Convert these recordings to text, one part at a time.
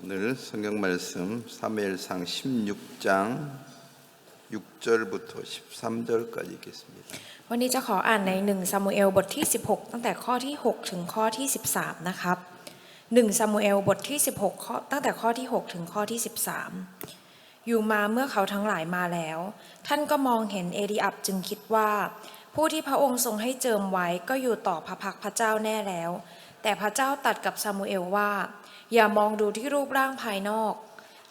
오늘 성경 말씀 사무엘상 16장 6절부터 13절까지 읽겠습니다. วันนี้จะขออ่านใน1ซามูเอลบทที่16ตั้งแต่ข้อที่6ถึงข้อที่13นะครับ1ซามูเอลบทที่16ข้อตั้งแต่ข้อที่6ถึงข้อที่13อยู่มาเมื่อเขาทั้งหลายมาแล้วท่านก็มองเห็นเอลีอับจึงคิดว่าผู้ที่พระองค์ทรงให้เจิมไว้ก็อยู่ต่อพระพักพระเจ้าแน่แล้วแต่พระเจ้าตรัสกับซามูเอลว่าอย่ามองดูที่รูปร่างภายนอก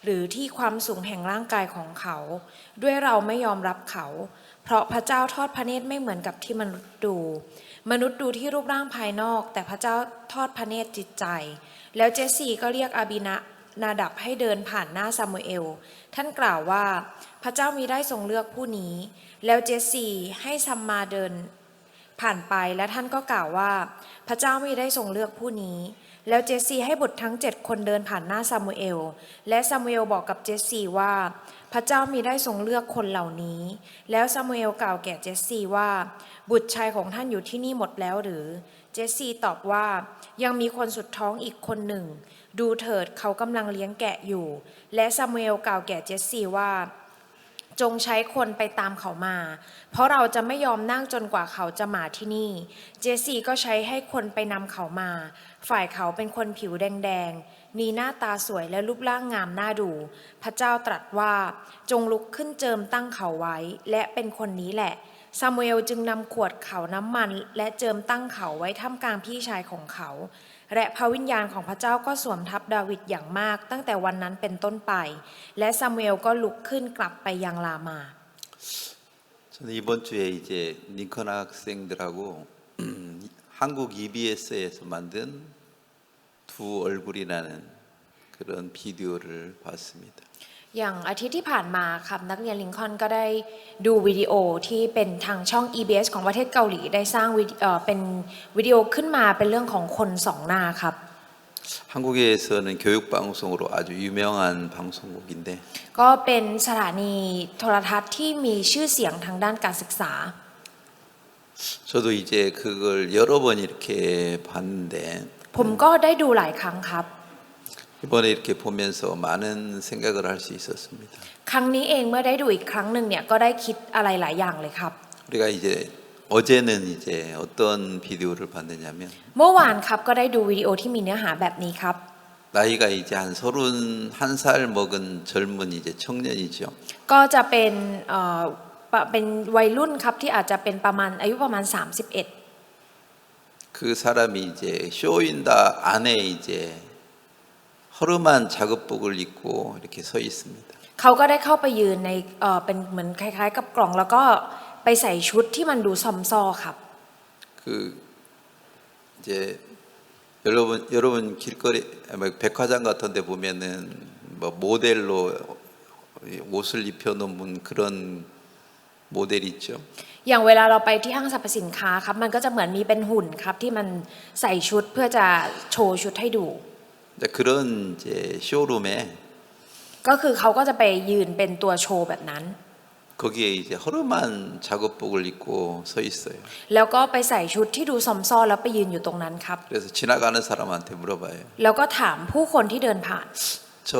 หรือที่ความสูงแห่งร่างกายของเขาด้วยเราไม่ยอมรับเขาเพราะพระเจ้าทอดพระเนตรไม่เหมือนกับที่มนุษย์ดูที่รูปร่างภายนอกแต่พระเจ้าทอดพระเนตรจิตใจแล้วเจสซี่ก็เรียกอาบินาดับให้เดินผ่านหน้าซามูเอลท่านกล่าวว่าพระเจ้ามิได้ทรงเลือกผู้นี้แล้วเจสซี่ให้ซัมมาเดินผ่านไปและท่านก็กล่าวว่าพระเจ้ามิได้ทรงเลือกผู้นี้แล้วเจสซี่ให้บุตรทั้ง7คนเดินผ่านหน้าซามูเอลและซามูเอลบอกกับเจสซี่ว่าพระเจ้ามิได้ทรงเลือกคนเหล่านี้แล้วซามูเอลกล่าวแก่เจสซี่ว่าบุตรชายของท่านอยู่ที่นี่หมดแล้วหรือเจสซี่ตอบว่ายังมีคนสุดท้องอีกคนหนึ่งดูเถิดเขากำลังเลี้ยงแกะอยู่และซามูเอลกล่าวแก่เจสซี่ว่าจงใช้คนไปตามเขามาเพราะเราจะไม่ยอมนั่งจนกว่าเขาจะมาที่นี่เจสซี่ก็ใช้ให้คนไปนำเขามาฝ่ายเขาเป็นคนผิวแดงๆมีหน้าตาสวยและรูปร่างงามน่าดูพระเจ้าตรัสว่าจงลุกขึ้นเจิมตั้งเขาไว้และเป็นคนนี้แหละซามูเอลจึงนำขวดเขาน้ำมันและเจิมตั้งเขาไว้ท่ามกลางพี่ชายของเขาและพระวิญญาณของพระเจ้าก็สวมทับดาวิดอย่างมากตั้งแต่วันนั้นเป็นต้นไปและซามูเอลก็ลุกขึ้นกลับไปยังรามา 저는 이번 주에 이제 링컨 학생들하고 한국 EBS에서 만든 두 얼굴이라는 그런 비디오를 봤습니다. อย่างอาทิตย์ที่ผ่านมาครับนักเรียนลิงคอล์นก็ได้ดูวิดีโอที่เป็นทางช่อง EBS ของประเทศเกาหลีได้สร้างเป็นวิดีโอขึ้นมาเป็นเรื่องของคนสองหน้าครับ 한국에서는 교육 방송으로 아주 유명한 방송국인데 ก็เป็นสถานีโทรทัศน์ที่มีชื่อเสียงทางด้านการศึกษา 저도 이제 그걸 여러 번 이렇게 봤는데 ผมก็ได้ดูหลายครั้งครับ 이번에 이렇게 보면서 많은 생각을 할 수 있었습니다. ครั้งนี้เองเมื่อได้ดูอีกครั้งหนึ่งเนี่ยก็ได้คิดอะไรหลายอย่างเลยครับ 우리가 이제 어제는 이제 어떤 비디오를 봤느냐면 เมื่อวานครับก็ได้ดูวิดีโอที่มีเนื้อหาแบบนี้ครับ 나이가 이제 한 31살 먹은 젊은 이제 청년이죠. ก็จะเป็นวัยรุ่นครับที่อาจจะเป็นประมาณอายุประมาณ31 그 사람이 이제 쇼윈다 안에 이제 허름한 작업복을 입고 이렇게 서 있습니다. เขาก็ได้เข้าไปยืนในเป็นเหมือนคล้ายๆกับกล่องแล้วก็ไปใส่ชุดที่มันดูซอมซ่อครับ 그 이제 여러분 길거리 백화점 같은 데 보면은 뭐 모델로 옷을 입혀 놓은 그런 모델 있죠. อย่างเวลาเราไปที่ห้างสรรพสินค้าครับมันก็จะเหมือนมีเป็นหุ่นครับที่มันใส่ชุดเพื่อจะโชว์ชุดให้ดู 그런 이제 쇼룸에 ก็คือเขาก็จะไปยืนเป็นตัวโชว์แบบนั้น 거기에 이제 허름한 작업복을 입고 서 있어요. แล้วก็ไปใส่ชุดที่ดูซอมซ่อแล้วไปยืนอยู่ตรงนั้นครับ 그래서 지나가는 사람한테 물어봐요. แล้วก็ถามผู้คนที่เดินผ่าน 저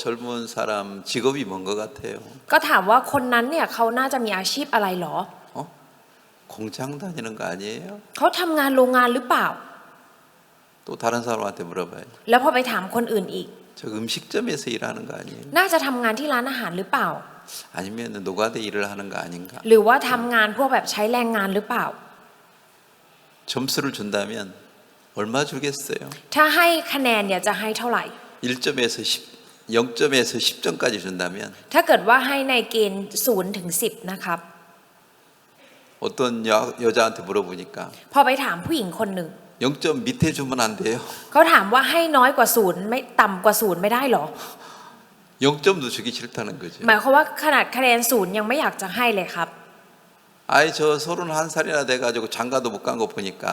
젊은 사람 직업이 뭔 것 같아요? ก็ถามว่าคนนั้นเนี่ยเขาน่าจะมีอาชีพอะไรหรอ 공장 다니는 거 아니에요? เขาทำงานโรงงานหรือเปล่า 또 다른 사람한테 물어봐요. แล้วพอไปถามคนอื่นอีก 저 음식점에서 일하는 거 아니에요? น่าจะทำงานที่ร้านอาหารหรือเปล่า 아니면 노가다 일을 하는 거 아닌가? หรือว่าทำงานพวกแบบใช้แรงงานหรือเปล่า 점수를 준다면 얼마 주겠어요? ถ้าให้คะแนนเนี่ยจะให้เท่าไหร่ 1점에서 0점에서 10점까지 준다면 ถ้าเกิดว่าให้ในเกณฑ์0 ถึง 10นะครับ 어떤 여자한테 물어보니까 พอไปถามผู้หญิงคนหนึ่ง 0점 밑에 주면 안 돼요. เขาถามว่าให้น้อยกว่า0ไม่ต่ำกว่า0ไม่ได้หรอ 0점도 주기 싫다는 거죠. หมายความว่าขนาดคะแนน0ยังไม่อยากจะให้เลยครับ 아이 저 31살이나 돼가지고 장가도 못 간 거 보니까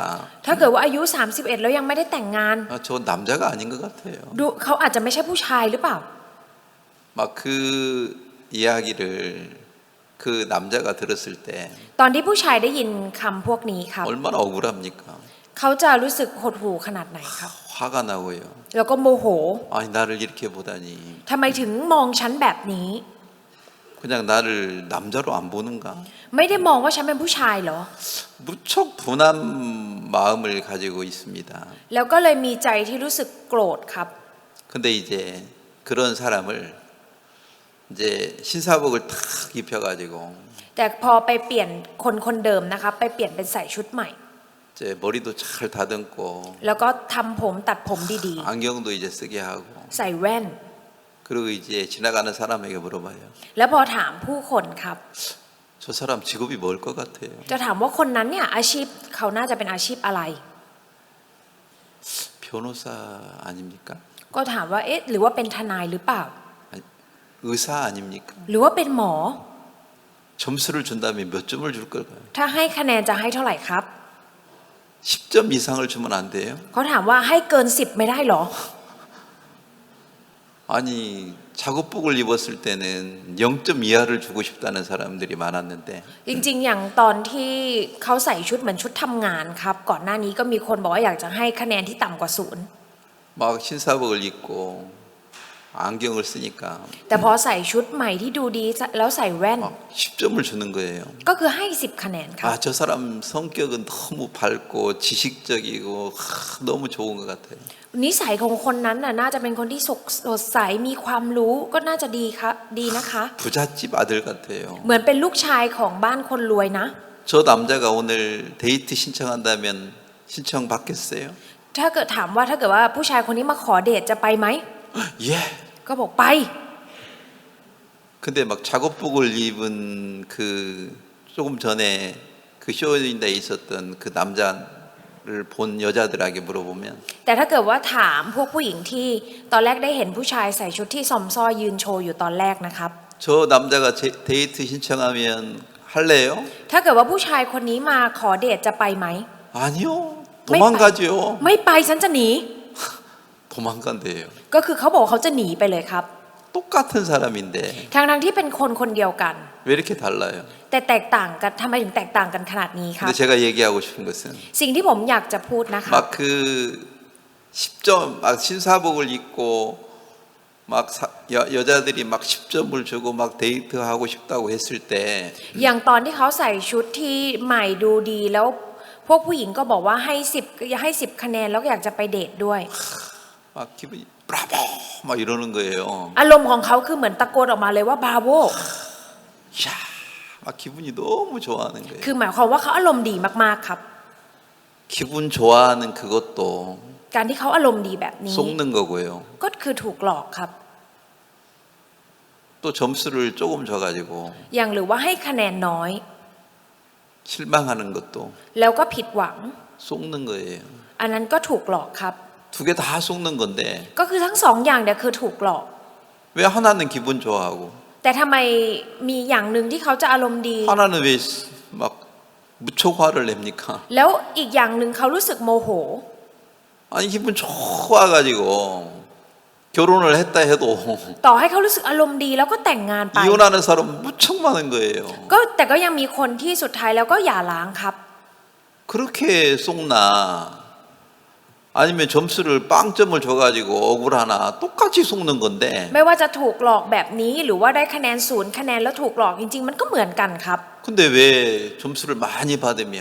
ถ้าเกิดว่าอายุ31แล้วยังไม่ได้แต่งงาน 저 남자가 아닌 것 같아요. ดูเขาอาจจะไม่ใช่ผู้ชายหรือเปล่า 막 그 이야기를 그 남자가 들었을 때 ตอนที่ผู้ชายได้ยินคำพวกนี้ครับ 얼마나 억울합니까? เขาจะรู้สึกหดหู่ขนาดไหนครับ 화가 나고요. แล้วก็โมโห 아니 나를 이렇게 보다니 ทำไมถึงมองฉันแบบนี้ 그냥 나를 남자로 안 보는가? ไม่ได้มองว่าฉันเป็นผู้ชายเหรอ 무척 분한 마음을 가지고 있습니다. แล้วก็เลยมีใจที่รู้สึกโกรธครับ 근데 이제 그런 사람을 이제 신사복을 탁 입혀가지고 แต่พอไปเปลี่ยนคนคนเดิมนะครับไปเปลี่ยนเป็นใส่ชุดใหม่ 이제 머리도 잘 다듬고 แล้วก็ทำผมตัดผมดี 안경도 이제 쓰게 하고 ๆ ใส่แว่น 그리고 이제 지나가는 사람에게 물어봐요. แล้วพอถามผู้คนครับ 저 사람 직업이 뭘 것 같아요? จะถามว่าคนนั้นเนี่ยอาชีพเขาน่าจะเป็นอาชีพอะไร 변호사 아닙니까? ก็ถามว่าเอ๊ะหรือว่าเป็นทนายหรือเปล่า 아니, 의사 아닙니까? หรือว่าเป็นหมอ 점수를 준다면 몇 점을 줄 걸까요? ถ้าให้คะแนนจะให้เท่าไหร่ครับ 10점 이상을 주면 안 돼요? เขาถามว่าให้เกิน10ไม่ได้เหรอ 아니 작업복을 입었을 때는 0점 이하를 주고 싶다는 사람들이 많았는데 จริงๆ อย่างตอนที่เขาใส่ชุดเหมือนชุดทำงานครับ ก่อนหน้านี้ก็มีคนบอกว่าอยากจะให้คะแนนที่ต่ำกว่าศูนย์ 막 신사복을 입고 안경을 쓰니까 แต่พอใส่ชุดใหม่ที่ดูดีแล้วใส่แว่น 막 10점을 주는 거예요. ก็คือให้10คะแนนครับ 아, 저 사람 성격은 너무 밝고 지식적이고 너무 좋은 것 같아요. นิสัยของคนนั้นน่ะน่าจะเป็นคนที่สดใสมีความรู้ก็น่าจะดีครับดีนะคะ 부잣집 아들 같아요. เหมือนเป็นลูกชายของบ้านคนรวยนะ 저 남자가 오늘 데이트 신청한다면 신청 받겠어요? ถ้าเกิดถามว่าถ้าเกิดว่าผู้ชายคนนี้มาขอเดทจะไปไหม 예. ก็บอกไป 근데 막 작업복을 입은 그 조금 전에 그 쇼인데 있었던 그 남자를 본 여자들에게 물어보면 แต่ถ้าเกิดว่าถามพวกผู้หญิงที่ตอนแรกได้เห็นผู้ชายใส่ชุดที่ซอมซ้อยืนโชว์อยู่ตอนแรกนะครับ 저 남자가 데이트 신청하면 할래요? ถ้าเกิดว่าผู้ชายคนนี้มาขอเดทจะไปไหม 아니요. 도망가죠. ไม่ไปฉันจะหนี 도망간대요. ก็คือเขาบอกเขาจะหนีไปเลยครับ 똑같은 사람인데 ทั้งที่เป็นคนคนเดียวกัน 왜 이렇게 달라요? แต่แตกต่างกันทำไมถึงแตกต่างกันขนาดนี้ครับ 근데 제가 얘기하고 싶은 것은 สิ่งที่ผมอยากจะพูดนะคะ 막 그 10점 막 신사복을 입고 막 여자들이 막 10점을 주고 막 데이트하고 싶다고 했을 때 อย่างตอนที่เขาใส่ชุดที่ใหม่ดูดีแล้วพวกผู้หญิงก็บอกว่าให้10คะแนนแล้วก็อยากจะไปเดทด้วย 막 기분이 브라보 막 이러는 거예요. อารมณ์ของเขาคือเหมือนตะโกนออกมาเลยว่าบราโว 야, 막 기분이 너무 좋아하는 거예요. คือหมายความว่าเขาอารมณ์ดีมากๆครับ 기분 좋아하는 그것도 การที่เขาอารมณ์ดีแบบนี้ 속는 거고요. ก็คือถูกหลอกครับ 또 점수를 조금 줘가지고 อย่างหรือว่าให้คะแนนน้อย 실망하는 것도 แล้วก็ผิดหวัง 속는 거예요. อันนั้นก็ถูกหลอกครับ 두 개 다 속는 건데 ก็คือทั้งสองอย่างเนี่ยคือถูกหลอก 왜 하나는 기분 좋아하고 แต่ทำไมมีอย่างหนึ่งที่เขาจะอารมณ์ดี 하나는 왜 막 무척 화를 냅니까? แล้วอีกอย่างหนึ่งเขารู้สึกโมโห 아니 기분 좋아가지고 결혼을 했다 해도 ต่อให้เขารู้สึกอารมณ์ดีแล้วก็แต่งงานไป 이혼하는 사람 무척 많은 거예요. ก็แต่ก็ยังมีคนที่สุดท้ายแล้วก็หย่าร้างครับ 그렇게 속나 아니면 점수를 빵점을 줘가지고 억울하나 똑같이 속는 건데 ไม่ว่าจะถูกหลอกแบบนี้หรือว่าได้คะแนน0คะแนนแล้วถูกหลอกจริงๆมันก็เหมือนกันครับ 근데 왜 점수를 많이 받으면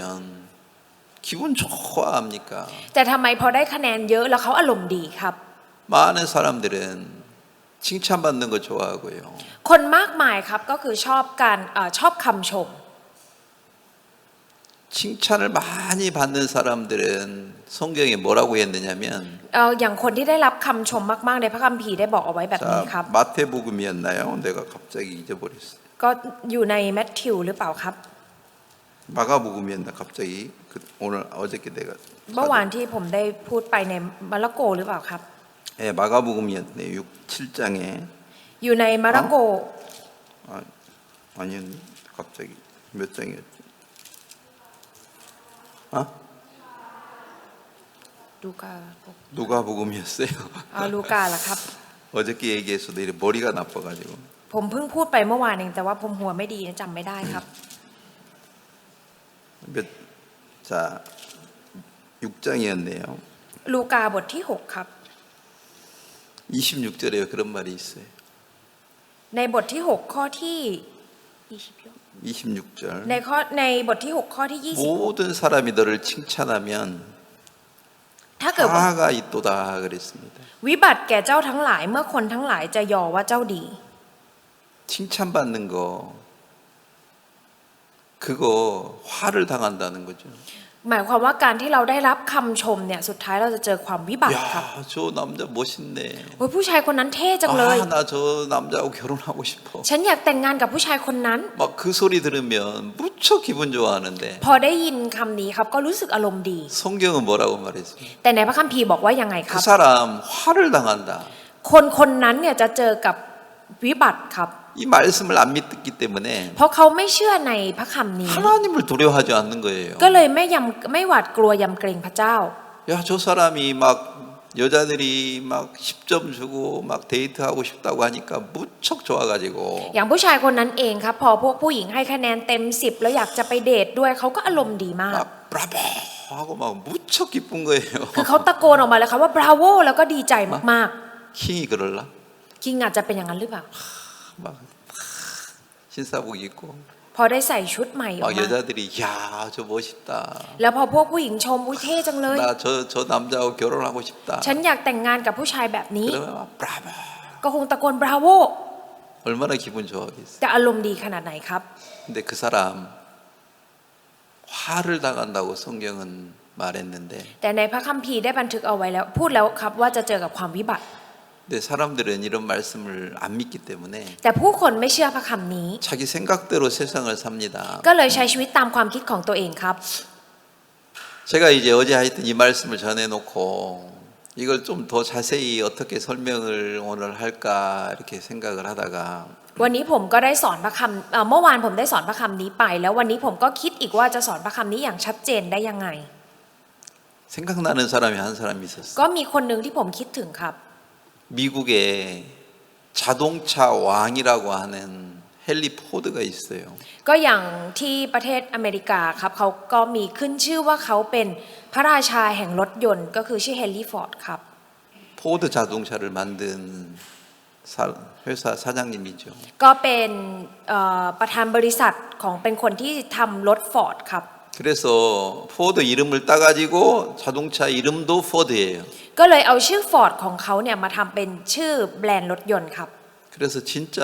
기분 좋아합니까? แต่ทำไมพอได้คะแนนเยอะแล้วเขาอารมณ์ดีครับ 많은 사람들은 칭찬받는 거 좋아하고요. คนมากมายครับก็คือชอบคำชม 칭찬을 많이 받는 사람들은 성경에 뭐라고 했느냐면 อย่างคนที่ได้รับคำชมมากๆในพระคัมภีร์ได้บอกเอาไว้แบบนี้ครับ 자, 마태복음이었나요? 내가 갑자기 잊어버렸어요. ก็อยู่ในแมทธิวหรือเปล่าครับ 마가복음이었나 갑자기 오늘 어저께 내가 เมื่อวานที่ผมได้พูดไปในมาระโกหรือเปล่าครับ 예, 마가복음이었네. 7장에 อยู่ในมาระโก 아니었네. 갑자기 몇 장이었지? 아? ลูกา 누가복음이었어요. ลูกาล่ะครับ 어저께 얘기해서 내일 머리가 나빠가지고 ผมเพิ่งพูดไปเมื่อวานเองแต่ว่าผมหัวไม่ดีจำไม่ได้ครับ 자 6장이었네요. ลูกาบทที่ 6 ครับ 26절에 그런 말이 있어요. ในบทที่ 6 ข้อที่ 26절. ในบทที่ 6 ข้อที่ 모든 사람이 너를 칭찬하면 20 ถ้าเกิดว่า 다가 있도다 그랬습니다. วิบัติแก่เจ้าทั้งหลายเมื่อคนทั้งหลายจะยอว่าเจ้าดี 칭찬받는 거 그거 화를 당한다는 거죠. หมายความว่าการที่เราได้รับคำชมเนี่ยสุดท้ายเราจะเจอความวิบัติครับ 야, 저 남자 멋있네. โอ้ยผู้ชายคนนั้นเท่จังเลย 나 저 남자하고 결혼하고 싶어. ฉันอยากแต่งงานกับผู้ชายคนนั้น 막 그 소리 들으면 무척 기분 좋아하는데 พอได้ยินคำนี้ครับก็รู้สึกอารมณ์ดี 성경은 뭐라고 말했습니까? แต่ในพระคัมภีร์บอกว่ายังไงค 그 รับ 사람 화를 당한다. คนนั้นเนี่ยจะเจอกับวิบัติครับ 이 말씀을 안 믿기 때문에 เพราะเขาไม่เชื่อในพระคำนี้ 하나님을 두려워하지 않는 거예요. ก็เลยไม่หวาดกลัวยำเกรงพระเจ้า 야, 저 사람이 막 여자들이 막 10점 주고 막 데이트하고 싶다고 하니까 무척 좋아가지고 อย่างผู้ชายคนนั้นเองครับพอพวกผู้หญิงให้คะแนนเต็ม 10 แล้วอยากจะไปเดทด้วยเขาก็อารมณ์ดีมาก 막 브라보 하고 막 무척 기쁜 거예요. คือเขาตะโกนออกมาเลยครับว่าบราโวแล้วก็ดีใจมาก 킹이 그럴라? ๆคิงอาจจะเป็นอย่างนั้นหรือเปล่า 막 신사복 입고 พอได้ใส่ชุดใหม่ออก 막 มา 여자들이 야, 저 멋있다. แล้วพอพวกผู้หญิงชมอุ้ยเท่จังเลย 나 저 남자하고 결혼하고 싶다. ฉันอยากแต่งงานกับผู้ชายแบบนี้ 그러면 막 브라보. ก็คงตะโกนบราโว 얼마나 기분 좋아하겠어. จะอารมณ์ดีขนาดไหนครับ 근데 그 사람 화를 당한다고 성경은 말했는데 แต่ในพระคัมภีร์ได้บันทึกเอาไว้แล้วพูดแล้วครับว่าจะเจอกับความวิบัติ 근데 사람들은 이런 말씀을 안 믿기 때문에 แต่ผู้คนไม่เชื่อพระคำนี้ 자기 생각대로 세상을 삽니다. ก็เลยใช้ชีวิตตามความคิดของตัวเองครับ 제가 이제 어제 하여튼 이 말씀을 전해놓고 이걸 좀 더 자세히 어떻게 설명을 오늘 할까 이렇게 생각을 하다가 วันนี้ผมก็ได้สอนพระคำเมื่อวานผมได้สอนพระคำนี้ไป แล้ววันนี้ผมก็คิดอีกว่าจะสอนพระคำนี้อย่างชัดเจนได้ยังไง 생각나는 사람이 한 사람이 있었어요. ก็มีคนหนึ่งที่ผมคิดถึงครับ 미국에 자동차 왕이라고 하는 헨리 포드가 있어요. ก็อย่างที่ประเทศอเมริกาครับเขาก็มีขึ้นชื่อว่าเขาเป็นพระราชาแห่งรถยนต์ก็คือชื่อเฮนรี่ฟอร์ดครับ 포드 자동차를 만든 회사 사장님이죠. ก็เป็นประธานบริษัทของเป็นคนที่ทำรถฟอร์ดครับ 그래서 포드 이름을 따가지고 자동차 이름도 포드예요. ก็เลยเอาชื่อฟอร์ดของเขาเนี่ยมาทำเป็นชื่อแบรนด์รถยนต์ครับ 그래서 진짜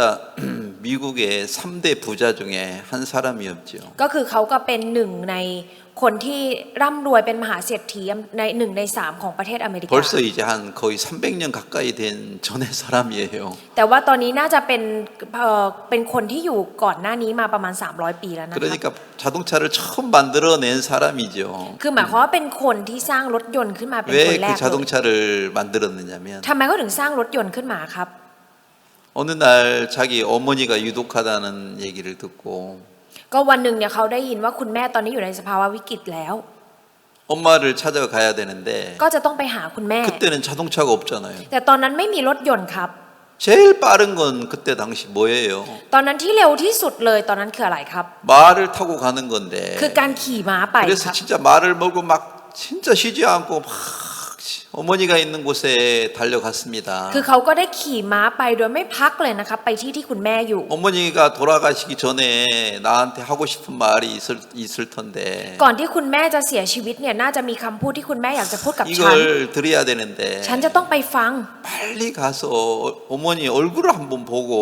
미국의 3대 부자 중에 한 사람이었죠. ก็คือเขาก็เป็นหนึ่งในคนที่ร่ำรวยเป็นมหาเศรษฐีใน1 ใน 3ของประเทศอเมริกา 벌써 이제 한 거의 300년 가까이 된 전의 사람이에요. แต่ว่าตอนนี้น่าจะเป็นคนที่อยู่ก่อนหน้านี้มาประมาณ300 ปีแล้วนะครับ 그러니까 자동차를 처음 만들어낸 사람이죠. คือหมายความว่าเป็นคนที่สร้างรถยนต์ขึ้นมาเป็นคน 왜 แร 그 กเลย 자동차를 만들었느냐면 ทำไมเขาถึงสร้างรถยนต์ขึ้นมาครับ 어느 날 자기 어머니가 유독하다는 얘기를 듣고 ก็วันหนึ่งเนี่ยเขาได้ยินว่าคุณแม่ตอนนี้อยู่ในสภาวะวิกฤตแล้ว 엄마를 찾아가야 되는데 ก็จะต้องไปหาคุณแม่ 그때는 자동차가 없잖아요. แต่ตอนนั้นไม่มีรถยนต์ครับ 제일 빠른 건 그때 당시 뭐예요? ตอนนั้นที่เร็วที่สุดเลยตอนนั้นคืออะไรครับ 말을 타고 가는 건데 คือการขี่ม้าไป 그래서 ครับ 진짜 말을 몰고 막 진짜 쉬지 않고 막 어머니가 있는 곳에 달려갔습니다. คือเขาก็ได้ขี่ม้าไปโดยไม่พักเลยนะครับไปที่คุณแม่อยู่ 어머니가 돌아가시기 전에 나한테 하고 싶은 말이 있을 텐데 ก่อนที่คุณแม่จะเสียชีวิตเนี่ยน่าจะมีคำพูดที่คุณแม่อยากจะพูดกับฉัน 이걸 드려야 되는데 ฉันจะต้องไปฟัง 빨리 가서 어머니 얼굴을 한번 보고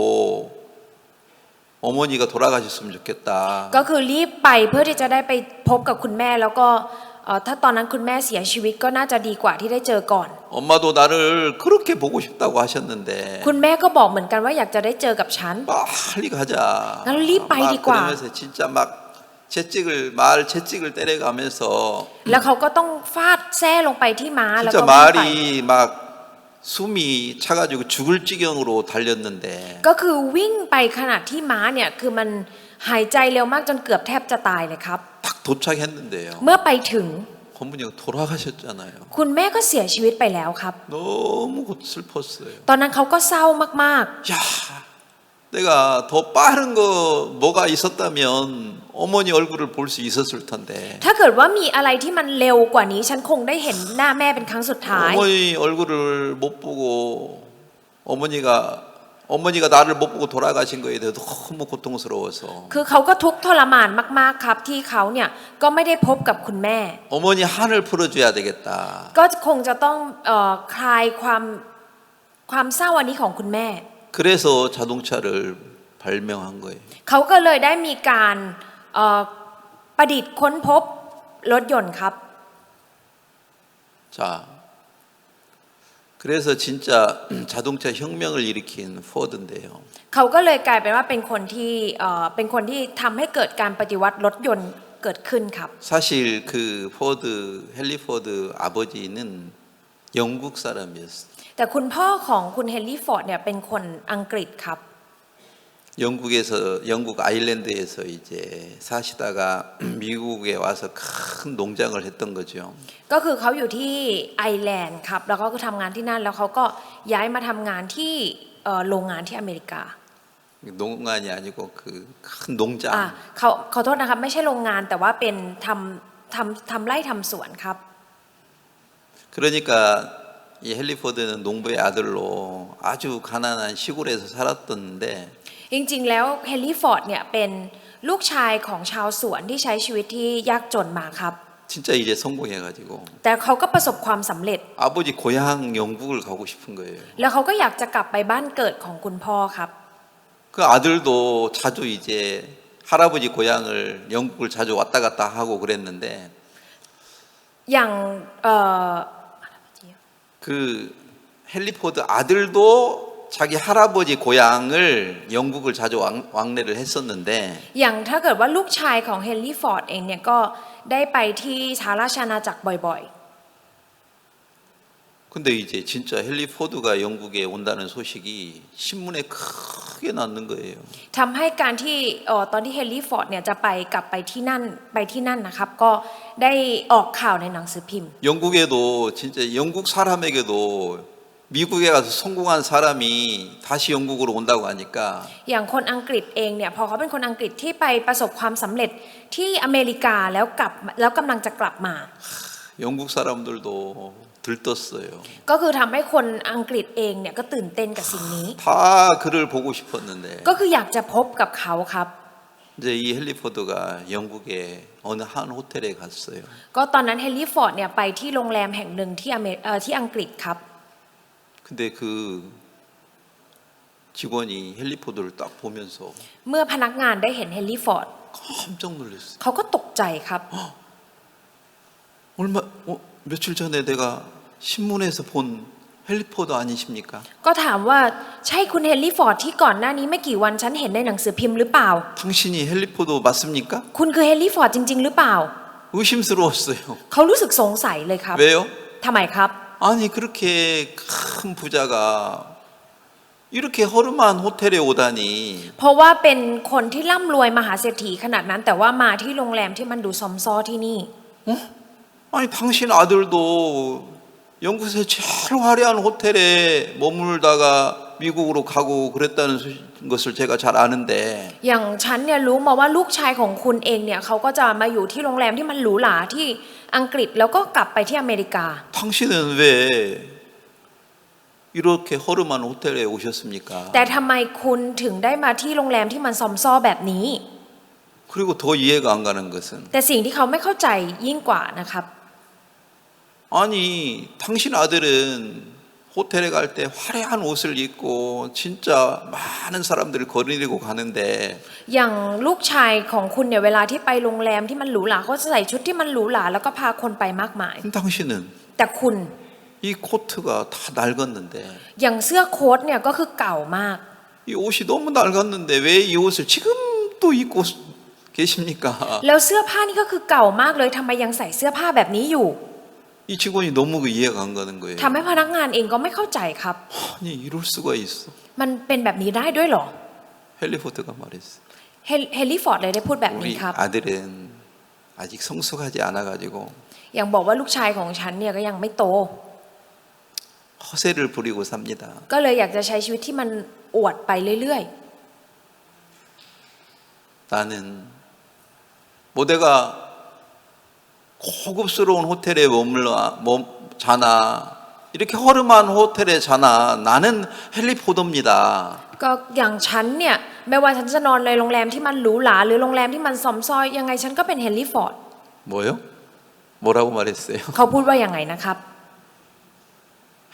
어머니가 돌아가셨으면 좋겠다. ก็คือรีบไปเพื่อที่จะได้ไปพบกับคุณแม่แล้วก็ถ้าตอนนั้นคุณแม่เสียชีวิตก็น่าจะดีกว่าที่ได้เจอก่อน 엄마도 나를 그렇게 보고 싶다고 하셨는데 คุณแม่ก็บอกเหมือนกันว่าอยากจะได้เจอกับฉัน 빨리 가자.งั้นรีบไปดีกว่า 그러면서 진짜 막 말 채찍을 때려가면서 แล้วเขาก็ต้องฟาดแส้ลงไปที่ม้าแล้ว 진짜 ก็วิ่งไป 말이 막 숨이 차가지고 죽을 지경으로 달렸는데 ก็คือวิ่งไปขณะที่ม้าเนี่ยคือมันหายใจเร็วมากจนเกือบแทบจะตายเลยครับ 딱 도착했는데요. เมื่อไปถึง 어머니가 돌아가셨잖아요. คุณแม่ก็เสียชีวิตไปแล้วครับ 너무 슬펐어요. ตอนนั้นเขาก็เศร้ามาก 야, 내가 더 빠른 거 뭐가 있었다면 어머니 얼굴을 볼 수 있었을 텐데 ถ้าเกิดว่ามีอะไรที่มันเร็วกว่านี้ฉันคงได้เห็นหน้าแม่เป็นครั้งสุดท้าย 어머니 얼굴을 못 보고 어머니가 나를 못 보고 돌아가신 거에 대해 너무 고통스러워서 คือเขาก็ทุกข์ทรมานมากๆครับที่เขาเนี่ยก็ไม่ได้พบกับคุณแม่ 어머니 한을 풀어줘야 되겠다. ก็คงจะต้องคลายความเศร้าอันนี้ของคุณแม่ 그래서 자동차를 발명한 거예요. เขาก็เลยได้มีการประดิษฐ์ค้นพบรถยนต์ครับ 자, 그래서 진짜 자동차 혁명을 일으킨 포드인데요. เขาก็เลยกลายเป็นว่าเป็นคนที่ทำให้เกิดการปฏิวัติรถยนต์เกิดขึ้นครับ 사실 그 헨리 포드 아버지는 영국 사람이었어요. แต่คุณพ่อของคุณเฮนรี่ฟอร์ดเนี่ยเป็นคนอังกฤษครับ 영국 아일랜드에서 이제 사시다가 미국에 와서 큰 농장을 했던 거죠. ก็คือเขาอยู่ที่ไอร์แลนด์ครับแล้วเขาก็ทำงานที่นั่นแล้วเขาก็ย้ายมาทำงานที่โรงงานที่อเมริกา 농간이 아니고 그 큰 농장. ขอโทษนะครับไม่ใช่โรงงานแต่ว่าเป็นทำไร่ทำสวนครับ 그러니까 이 헨리 포드는 농부의 아들로 아주 가난한 시골에서 살았던데 จริงๆแล้วเฮนรี่ฟอร์ดเนี่ยเป็นลูกชายของชาวสวนที่ใช้ชีวิตที่ยากจนมาครับ 진짜 이제 성공해가지고 แต่เขาก็ประสบความสำเร็จ 아버지 고향 영국을 가고 싶은 거예요. แล้วเขาก็อยากจะกลับไปบ้านเกิดของคุณพ่อครับ 그 아들도 자주 이제 할아버지 고향을 영국을 자주 왔다 갔다 하고 그랬는데 อย่าง그 헨리 포드 아들도 자기 할아버지 고향을 영국을 자주 왕래를 했었는데 อย่างถ้าเกิดว่าลูกชายของเฮนรี่ฟอร์ดเองเนี่ยก็ได้ไปที่สหราชอาณาจักรบ่อย 근데 이제 진짜 헨리 포드가 영국에 온다는 소식이 신문에 크게 났는 거예요. ๆทำให้การที่ตอนที่เฮนรี่ฟอร์ดเนี่ยจะกลับไปที่นั่นนะครับก็ได้ออกข่าวในหนังสือพิมพ์ 영국에도 진짜 영국 사람에게도 미국에 가서 성공한 사람이 다시 영국으로 온다고 하니까 อย่างคนอังกฤษเองเนี่ยพอเขาเป็นคนอังกฤษที่ไปประสบความสำเร็จที่อเมริกาแล้วกำลังจะกลับมา 영국 사람들도 들떴어요. ก็คือทำให้คนอังกฤษเองเนี่ยก็ตื่นเต้นกับสิ่งนี้ 다 그를 보고 싶었는데 ก็คืออยากจะพบกับเขาครับ 이제 이 헨리 포드가 영국의 어느 한 호텔에 갔어요. ก็ตอนนั้นเฮนรี่ฟอร์ดเนี่ยไปที่โรงแรมแห่งหนึ่งที่อังกฤษครับ 근데 그 직원이 헨리 포드를 딱 보면서 เมื่อพนักงานได้เห็นเฮนรี่ฟอร์ด 깜짝 놀랐어요. เขาก็ตกใจครับ 며칠 전에 내가 신문에서 본 헨리 포드 아니십니까? ก็ถามว่าใช่คุณเฮนรี่ฟอร์ดที่ก่อนหน้านี้ไม่กี่วันฉันเห็นในหนังสือพิมพ์หรือเปล่า 당신이 헨리 포드 맞습니까? คุณคือเฮนรี่ฟอร์ดจริงๆหรือเปล่า 의심스러웠어요. เขารู้สึกสงสัยเลยครับ 왜요? ทำไมครับ 아니 그렇게 큰 부자가 이렇게 허름한 호텔에 오다니 เพราะว่าเป็นคนที่ร่ำรวยมหาเศรษฐีขนาดนั้น แต่ว่ามาที่โรงแรมที่มันดูซอมซ้อที่นี่ 아니 당신 아들도 영국에서 제일 화려한 호텔에 머물다가 미국으로 가고 그랬다는 것을 제가 잘 아는데 อย่างฉันเนี่ยรู้มาว่าลูกชายของคุณเองเนี่ยเขาก็จะมาอยู่ที่โรงแรมที่มันหรูหราที่อังกฤษแล้วก็กลับไปที่อเมริกา 당신은 왜 이렇게 허름한 호텔에 오셨습니까? แต่ทำไมคุณถึงได้มาที่โรงแรมที่มันซอมซ้อแบบนี้ 그리고 더 이해가 안 가는 것은 แต่สิ่งที่เขาไม่เข้าใจยิ่งกว่านะครับ 아니 당신 아들은 호텔에 갈 때 화려한 옷을 입고 진짜 많은 사람들을 거느리고 가는데 อย่างลูกชายของคุณเนี่ยเวลาที่ไปโรงแรมที่มันหรูหราเขาจะใส่ชุดที่มันหรูหราแล้วก็พาคนไปมากมาย 당신은 แต่คุณ 이 코트가 다 낡았는데 อย่างเสื้อโค้ทเนี่ยก็คือเก่ามาก 이 옷이 너무 낡았는데 왜 이 옷을 지금도 입고 계십니까? แล้วเสื้อผ้านี่ก็คือเก่ามากเลยทำไมยังใส่เสื้อผ้าแบบนี้อยู่ 이 직원이 너무 이해가 안 가는 거예요. ทำให้พนักงานเองก็ไม่เข้าใจครับ 아니 이럴 수가 있어. มันเป็นแบบนี้ได้ด้วยเหรอ 헨리포드가 말했어. เฮนรี่ฟอร์ดเลยได้พูดแบบนี้ 우리 ครับ 아들은 아직 성숙하지 않아가지고 อย่างบอกว่าลูกชายของฉันเนี่ยก็ยังไม่โต 허세를 부리고 삽니다. ก็เลยอยากจะใช้ชีวิตที่มันอวดไปเรื่อย 나는 내가 고급스러운 호텔에 자나 이렇게 허름한 호텔에 자나 나는 헨리포드입니다. ก็อย่างฉันเนี่ยไม่ว่าฉันจะนอนในโรงแรมที่มันหรูหราหรือโรงแรมที่มันซอมซอยยังไงฉันก็เป็นเฮนรี่ฟอร์ด 뭐요? 뭐라고 말했어요? เขาพูดว่ายังไงนะครับ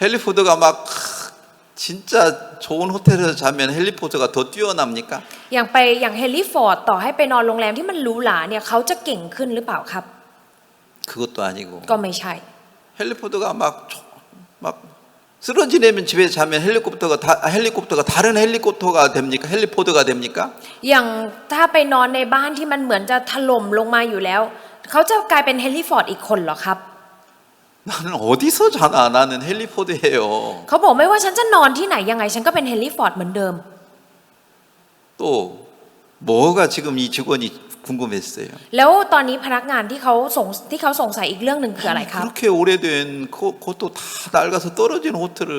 헨리포드가 막 진짜 좋은 호텔에서 자면 헨리포드가 더 뛰어납니까? อย่างเฮนรี่ฟอร์ดต่อให้ไปนอนโรงแรมที่มันหรูหราเนี่ยเขาจะเก่งขึ้นหรือเปล่าครับ 그것도 아니고 ก็ไม่ใช่ 헬리코프터가 막 쓰러지려면 집에 자면 헬리콥터가 다른 헬리콥터가 됩니까? 헬리포드가 됩니까? อย่างถ้าไปนอนในบ้านที่มันเหมือนจะถล่มลงมาอยู่แล้วเขาจะกลายเป็นเฮนรี่ฟอร์ดอีกคนเหรอครับ 나는 어디서 자나 나는 헬리포드예요. เขาบอกไม่ว่าฉันจะนอนที่ไหนยังไงฉันก็เป็นเฮนรี่ฟอร์ดเหมือนเดิม 또 뭐가 지금 이 직원이 궁금했어요. แล้วตอนนี้พนักงานที่เขาสงสัยอีกเรื่องหนึ่งคืออะไรครับ 그렇게 오래된 그것도 다 낡아서 떨어진 호텔을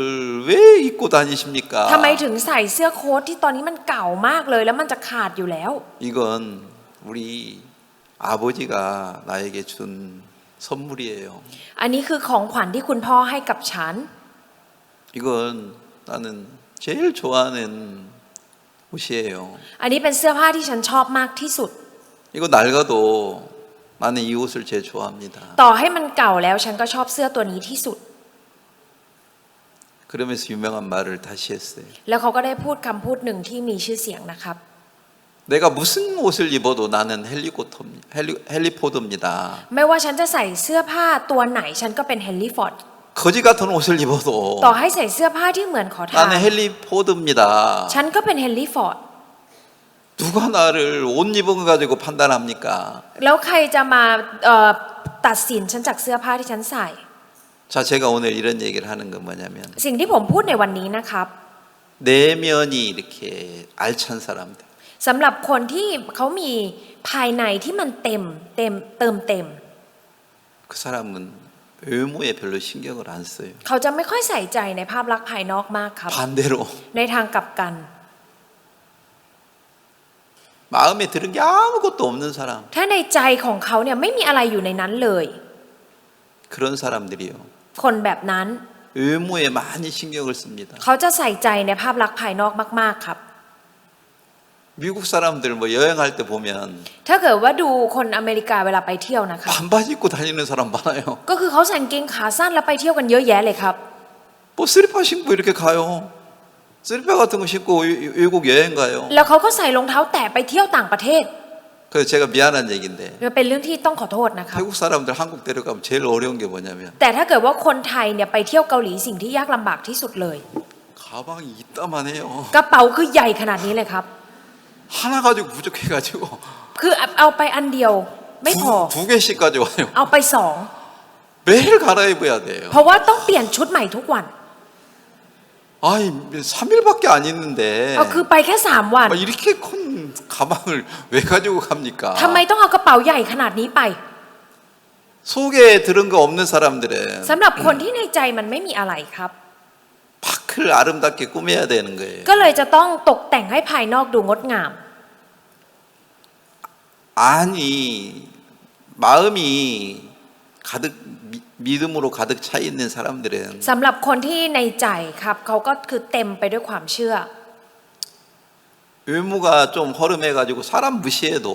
왜 입고 다니십니까? ทำไมถึงใส่เสื้อโค้ทที่ตอนนี้มันเก่ามากเลยแล้วมันจะขาดอยู่แล้ว 이건 우리 아버지가 나에게 준 선물이에요. อันนี้คือของขวัญที่คุณพ่อให้กับฉัน 이건 나는 제일 좋아하는 옷이에요. อันนี้เป็นเสื้อผ้าที่ฉันชอบมากที่สุด 이거 낡아도 나는 이 옷을 제일 좋아합니다. ต่อให้มันเก่าแล้วฉันก็ชอบเสื้อตัวนี้ที่สุด 그러면서 유명한 말을 다시 했어요. แล้วเขาก็ได้พูดคำพูดหนึ่งที่มีชื่อเสียงนะครับ 내가 무슨 옷을 입어도 나는 헨리포드입니다. ไม่ว่าฉันจะใส่เสื้อผ้าตัวไหนฉันก็เป็นเฮนรี่ฟอร์ด 거지 같은 옷을 입어도 ต่อให้ใส่เสื้อผ้าที่เหมือนขอทาน 나는 헨리포드입니다. ฉันก็เป็นเฮนรี่ฟอร์ด 누가 나를 옷 입은 거 가지고 판단합니까? แล้วใครจะมาตัดสินฉันจากเสื้อผ้าที่ฉันใส่ 자, 제가 오늘 이런 얘기를 하는 건 뭐냐면 สิ่งที่ผมพูดในวันนี้นะครับ 내면이 이렇게 알찬 사람들 สำหรับคนที่เขามีภายในที่มันเติมเต็ม 그 사람은 외모에 별로 신경을 안 써요. เขาจะไม่ค่อยใส่ใจในภาพลักษณ์ภายนอกมากครับ 반대로 ในทางกลับกัน 마음에 들은 게 아무것도 없는 사람 ถ้าในใจของเขาเนี่ยไม่มีอะไรอยู่ในนั้นเลย 그런 사람들이요. คนแบบนั้น 외모에 많이 신경을 씁니다. เขาจะใส่ใจในภาพลักษณ์ภายนอกมากๆครับ 미국 사람들 뭐 여행할 때 보면 ถ้าเกิดว่าดูคนอเมริกาเวลาไปเที่ยวนะครับ 반바지 입고 다니는 사람 많아요. ก็คือเขาใส่กางเกงขาสั้นแล้วไปเที่ยวกันเยอะแยะเลยครับ 뭐 슬리퍼 신고 이렇게 가요. 슬리퍼 같은 거 신고 외국 여행 가요. แล้วเขาก็ใส่รองเท้าแตะไปเที่ยวต่างประเทศ 그래서 제가 미안한 얘기인데 เป็นเรื่องที่ต้องขอโทษนะครับ 태국 사람들 한국 데려가면 제일 어려운 게 뭐냐면 แต่ถ้าเกิดว่าคนไทยเนี่ยไปเที่ยวเกาหลีสิ่งที่ยากลำบากที่สุดเลย 가방이 이따만해요. กระเป๋าคือใหญ่ขนาดนี้เลยครับ 하나 가지고 부족해가지고 คือเอาไปอันเดียวไม่พอ 두 개씩 가져와요. เอาไปสอง 매일 갈아입어야 돼요. เพราะว่าต้องเปลี่ยนชุดใหม่ทุกวัน 아이 3일밖에 안 있는데 คือไปแค่3 วัน 이렇게 큰 가방을 왜 가지고 갑니까? ทำไมต้องเอากระเป๋าใหญ่ขนาดนี้ไป 속에 들은 거 없는 사람들은 สำหรับคนที่ในใจมันไม่มีอะไรครับ 밖을 아름답게 꾸며야 되는 거예요. ก็เลยจะต้องตกแต่งให้ภายนอกดูงดงาม 아니 마음이 가득 믿음으로 가득 차 있는 사람들은 สำหรับคนที่ในใจครับเขาก็คือเต็มไปด้วยความเชื่อ 외모가 좀 허름해가지고 사람 무시해도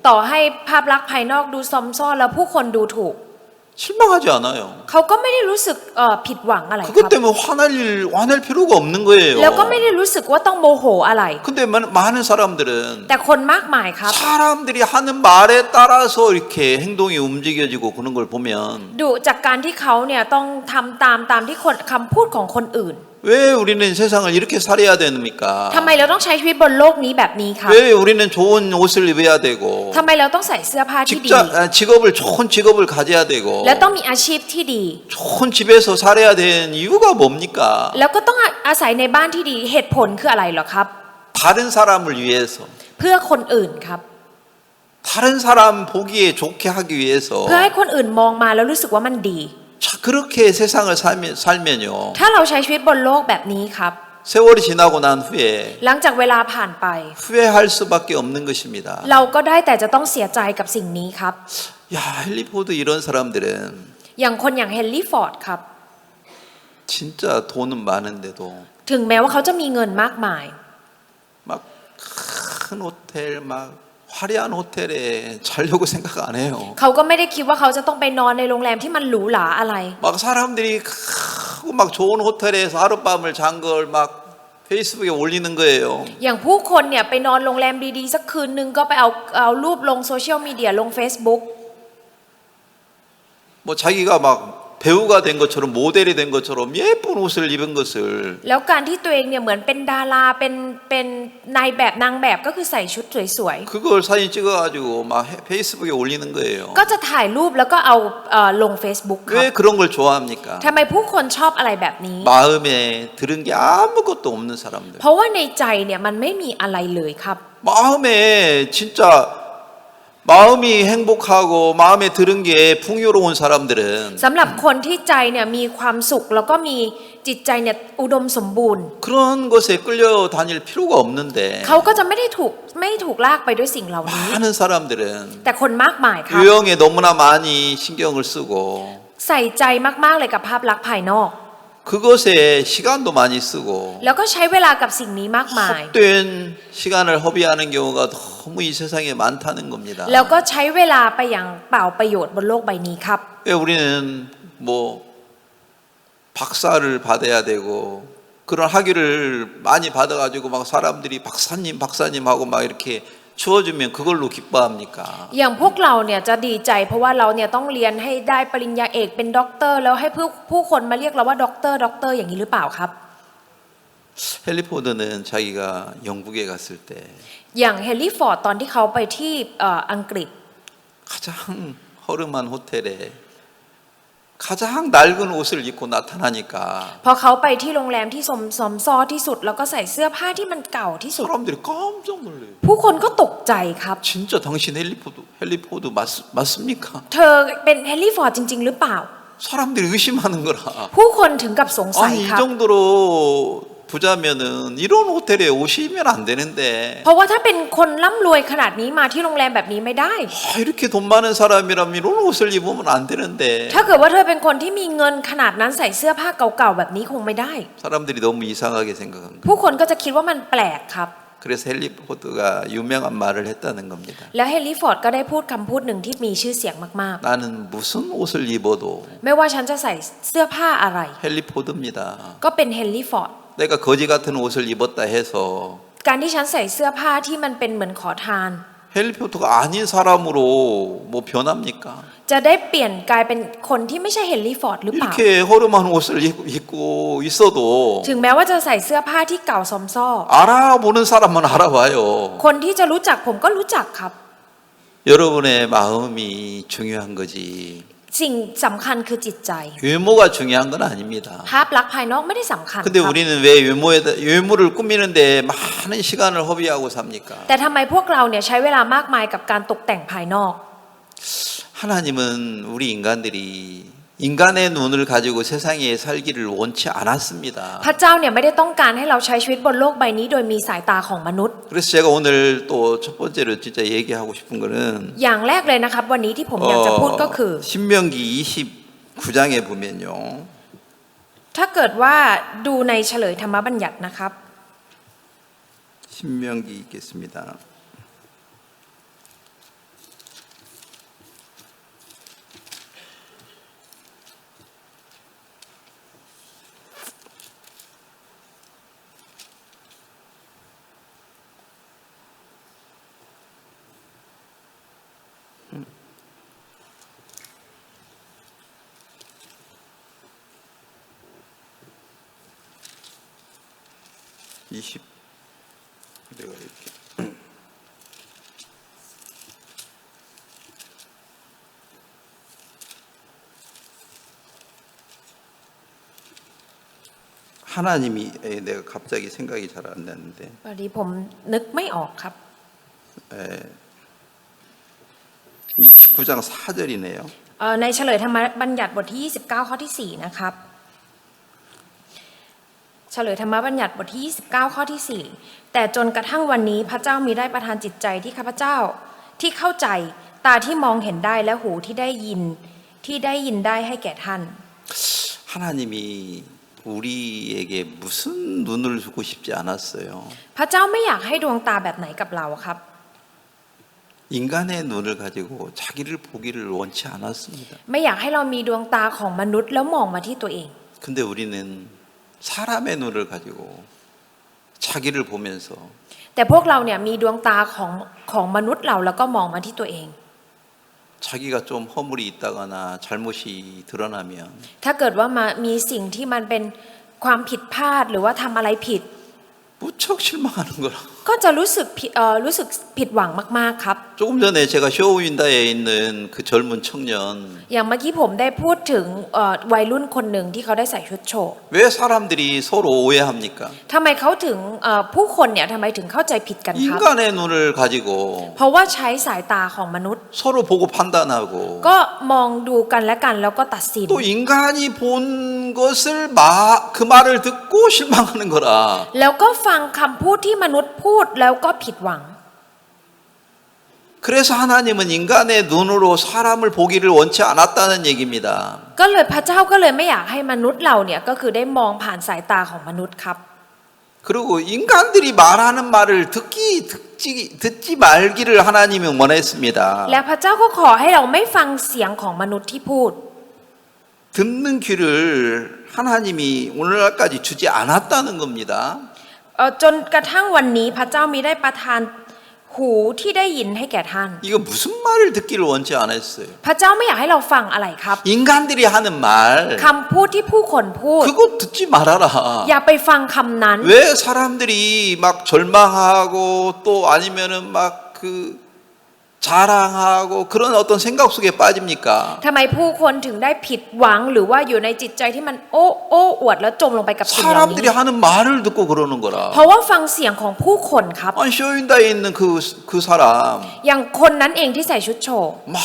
ต่อให้ภาพลักษณ์ภายนอกดูซอมซ่อแล้วผู้คนดูถูก 실망하지 않아요. เขาก็ไม่ได้รู้สึกผิดหวังอะไรค 그것 รับ 때문에 화낼 필요가 없는 거예요. แล้วก็ไม่ได้รู้สึกว่าต้องโมโหอะไร 근데 많은 사람들은 แต่คนมากมายครับ 사람들이 하는 말에 따라서 이렇게 행동이 움직여지고 그런 걸 보면 ดูจากการที่เขาเนี่ยต้องทำตามที่คำพูดของคนอื่น 왜 우리는 세상을 이렇게 살아야 됩니까? ทำไมเราต้องใช้ชีวิตบนโลกนี้แบบนี้ครับ 왜 우리는 좋은 옷을 입어야 되고 ทำไมเราต้องใส่เสื้อผ้าที่ดี 좋은 직업을 가져야 되고 และต้องมีอาชีพที่ดี 좋은 집에서 살아야 되는 이유가 뭡니까? แล้วก็ต้องอาศัยในบ้านที่ดีเหตุผลคืออะไรเหรอครับ 다른 사람을 위해서 เพื่อคนอื่นครับ 다른 사람 보기에 좋게 하기 위해서 เพื่อให้คนอื่นมองมาแล้วรู้สึกว่ามันดี 그렇게 세상을 살면요 ถ้าเราใช้ชีวิตบนโลกแบบนี้ครับ 세월이 지나고 난 후에 หลังจากเวลาผ่านไป 후회할 수밖에 없는 것입니다. เราก็ได้แต่จะต้องเสียใจกับสิ่งนี้ครับ 야, 헨리 포드 이런 사람들은 อย่างคนอย่างเฮนรี่ฟอร์ดครับ 진짜 돈은 많은데도 ถึงแม้ว่าเขาจะมีเงินมากมาย 막 큰 호텔 막 화려한 호텔에 자려고 생각 안 해요. เขาก็ไม่ได้คิดว่าเขาจะต้องไปนอนในโรงแรมที่มันหรูหราอะไร 막 사람들이 크고 막 좋은 호텔에서 하룻밤을 잔 걸 막 페이스북에 올리는 거예요. อย่างผู้คนเนี่ยไปนอนโรงแรมดีๆสักคืนนึงก็ไปเอารูปลงโซเชียลมีเดียลง Facebook 뭐 자기가 막 배우가 된 것처럼 모델이 된 것처럼 예쁜 옷을 입은 것을 แล้วการที่ตัวเองเนี่ยเหมือนเป็นดาราเป็นนายแบบนางแบบก็คือใส่ชุดสวย 그걸 사진 찍어가지고 막 페이스북에 올리는 거예요. ๆก็จะถ่ายรูปแล้วก็เอาลง Facebook ครับ 왜 그런 걸 좋아합니까? ทำไมผู้คนชอบอะไรแบบนี้ 마음에 들은 게 아무것도 없는 사람들. เพราะว่าในใจเนี่ยมันไม่มีอะไรเลยครับ 마음에 진짜 마음이 행복하고 마음에 들은 게 풍요로운 사람들은 สำหรับคนที่ใจเนี่ยมีความสุขแล้วก็มีจิตใจเนี่ยอุดมสมบูรณ์ 그런 것에 끌려다닐 필요가 없는데 เขาก็จะไม่ถูกลากไปด้วยสิ่งเหล่านี้ 많은 사람들은 แต่คนมากมายครับ 유형에 너무나 많이 신경을 쓰고 ใส่ใจมากๆเลยกับภาพลักษณ์ภายนอก 그것에 시간도 많이 쓰고 แล้วก็ใช้เวลากับสิ่งนี้มากมาย 헛된 시간을 허비하는 경우가 너무 이 세상에 많다는 겁니다. แล้วก็ใช้เวลาไปอย่างเปล่าประโยชน์บนโลกใบนี้ครับ 왜 우리는 뭐 박사를 받아야 되고 그런 학위를 많이 받아가지고 막 사람들이 박사님 하고 막 이렇게 주어주면 그걸로 기뻐합니까? อย่างพวกเราเนี่ยจะดีใจเพราะว่าเราเนี่ยต้องเรียนให้ได้ปริญญาเอกเป็นด็อกเตอร์แล้วให้ผู้คนมาเรียกเราว่าด็อกเตอร์อย่างนี้หรือเปล่าครับ 헨리 포드는 자기가 영국에 갔을 때 อย่างเฮนรี่ฟอร์ดตอนที่เขาไปที่อังกฤษ 가장 허름한 호텔에 가장 낡은 옷을 입고 나타나니까 พอเขาไปที่โรงแรมที่สมซอที่สุดแล้วก็ใส่เสื้อผ้าที่มันเก่าที่สุด 사람들이 깜짝 놀래요. ผู้คนก็ตกใจครับ 진짜 당신 헨리 포드 맞습니까? เธอเป็นเฮนรี่ฟอร์ดจริง ๆ หรือเปล่า 사람들이 의심하는 거라. ผู้คนถึงกับสงสัย 아니 이 ครับ 정도로 부자면은 이런 호텔에 오시면 안 되는데 เพราะว่าถ้าเป็นคนร่ำรวยขนาดนี้มาที่โรงแรมแบบนี้ไม่ได้ 이렇게 돈 많은 사람이라면 이런 옷을 입으면 안 되는데 ถ้าเกิดว่าเธอเป็นคนที่มีเงินขนาดนั้นใส่เสื้อผ้าเก่าๆแบบนี้คงไม่ได้ 사람들이 너무 이상하게 생각한 거예요. ผู้คนก็จะคิดว่ามันแปลกครับ 그래서 헨리 포드가 유명한 말을 했다는 겁니다. แล้วเฮนรี่ฟอร์ดก็ได้พูดคำพูดหนึ่งที่มีชื่อเสียงมาก 나는 무슨 옷을 입어도 ๆ ไม่ว่าฉันจะใส่เสื้อผ้าอะไร 헨리 포드입니다. ก็เป็นเฮนรี่ฟอร์ด 내가 거지 같은 옷을 입었다 해서 การที่ฉันใส่เสื้อผ้าที่มันเป็นเหมือนขอทาน 헨리 포드가 아닌 사람으로 뭐 변합니까? จะได้เปลี่ยนกลายเป็นคนที่ไม่ใช่เฮนรี่ฟอร์ดหรือเปล่า 이렇게 허름한 옷을 입고 있어도 ถึงแม้ว่าจะใส่เสื้อผ้าที่เก่าซอมซ่อ 알아보는 사람만 알아봐요. คนที่จะรู้จักผมก็รู้จักครับ 여러분의 마음이 중요한 거지. สิ่งสำคัญคือจิตใจ 외모가 중요한 건 아닙니다. ภาพลักษณ์ภายนอกไม่ได้สำคัญ 근데 ครับ 우리는 왜 외모를 꾸미는데 많은 시간을 허비하고 삽니까? แต่ทำไมพวกเราเนี่ยใช้เวลามากมายกับการตกแต่งภายนอก 하나님은 우리 인간들이 인간의 눈을 가지고 세상에 살기를 원치 않았습니다. พระเจ้าเนี่ยไม่ได้ต้องการให้เราใช้ชีวิตบนโลกใบนี้โดยมีสายตาของมนุษย์ 그래서 제가 오늘 또 첫 번째로 진짜 얘기하고 싶은 거는 อย่างแรกเลยนะครับวันนี้ที่ผมอยากจะพูดก็คือ 신명기 29장에 보면요. ถ้าเกิดว่าดูในเฉลยธรรมบัญญัตินะครับ 신명기 읽겠습니다. 20 내가 이렇게 하나님이 내가 갑자기 생각이 잘 안 나는데 วันนี้ผมนึกไม่ออกครับ 29장 4절이네요. ในเฉลยธรรมบัญญัติบทที่ 29 ข้อที่ 4 นะครับ เฉลยธรรมบัญญัติบทที่ 29 ข้อที่ 4 แต่จนกระทั่งวันนี้พระเจ้ามีได้ประทานจิตใจที่ข้าพเจ้าที่เข้าใจตาที่มองเห็นได้และหูที่ได้ยินได้ให้แก่ท่าน 하나님이 우리에게 무슨 눈을 주고 싶지 않았어요. พระเจ้าไม่อยากให้ดวงตาแบบไหนกับเราครับ 인간의 눈을 가지고 자기를 보기를 원치 않았습니다. ไม่อยากให้เรามีดวงตาของมนุษย์แล้วมองมาที่ตัวเอง 근데 우리는 사람의 눈을 가지고 자기를 보면서 แต่พวกเราเนี่ยมีดวงตาของมนุษย์เราแล้วก็มองมาที่ตัวเอง 자기가 좀 허물이 있다거나 잘못이 드러나면 ถ้าเกิดว่ามีสิ่งที่มันเป็นความผิดพลาดหรือว่าทำอะไรผิด 무척 실망하는 거라. ก็จะรู้สึกผิดหวังมากๆครับ 조금 전에 제가 쇼윈다에 있는 그 젊은 청년 อย่างเมื่อกี้ผมได้พูดถึงวัยรุ่นคนหนึ่งที่เขาได้ใส่ชุดโชว์ 왜 사람들이 서로 오해합니까? ทำไมเขาถึงผู้คนเนี่ยทำไมถึงเข้าใจผิดกันครับ 인간의 눈을 가지고 เพราะว่าใช้สายตาของมนุษย์ 서로 보고 판단하고 ก็มองดูกันและกันแล้วก็ตัดสิน 또 인간이 본 것을 그 말을 듣고 실망하는 거라. แล้วก็ฟังคำพูดที่มนุษย์พูดแล้วก็ผิดหวัง 그래서 하나님은 인간의 눈으로 사람을 보기를 원치 않았다는 얘기입니다. ก็เลยพระเจ้าก็เลยไม่อยากให้มนุษย์เราเนี่ยก็คือได้มองผ่านสายตาของมนุษย์ครับ 그리고 인간들이 말하는 말을 듣지 말기를 하나님은 원했습니다. และพระเจ้าก็ขอให้เราไม่ฟังเสียงของมนุษย์ที่พูด 듣는 귀를 하나님이 오늘날까지 주지 않았다는 겁니다. จนกระทั่งวันนี้พระเจ้ามีได้ประทานหูที่ได้ยินให้แก่ท่าน 이거 무슨 말을 듣기를 원치 않았어요. พระเจ้าไม่อยากให้เราฟังอะไรครับ 인간들이 하는 말 คำพูดที่ผู้คนพูด 그거 듣지 말아라. อย่าไปฟังคำนั้น 왜 사람들이 막 절망하고 또 아니면은 막 그 자랑하고 그런 어떤 생각 속에 빠집니까? ทำไมผู้คนถึงได้ผิดหวังหรือว่าอยู่ในจิตใจที่มันโอ้อวดแล้วจมลงไปกับสิ่งเหล่านี้ 사람들이 하는 말을 듣고 그러는 거라. เพราะว่าฟังเสียงของผู้คนครับ 아니 쇼윈다에 있는 그 사람 อย่างคนนั้นเองที่ใส่ชุดโชว์ 막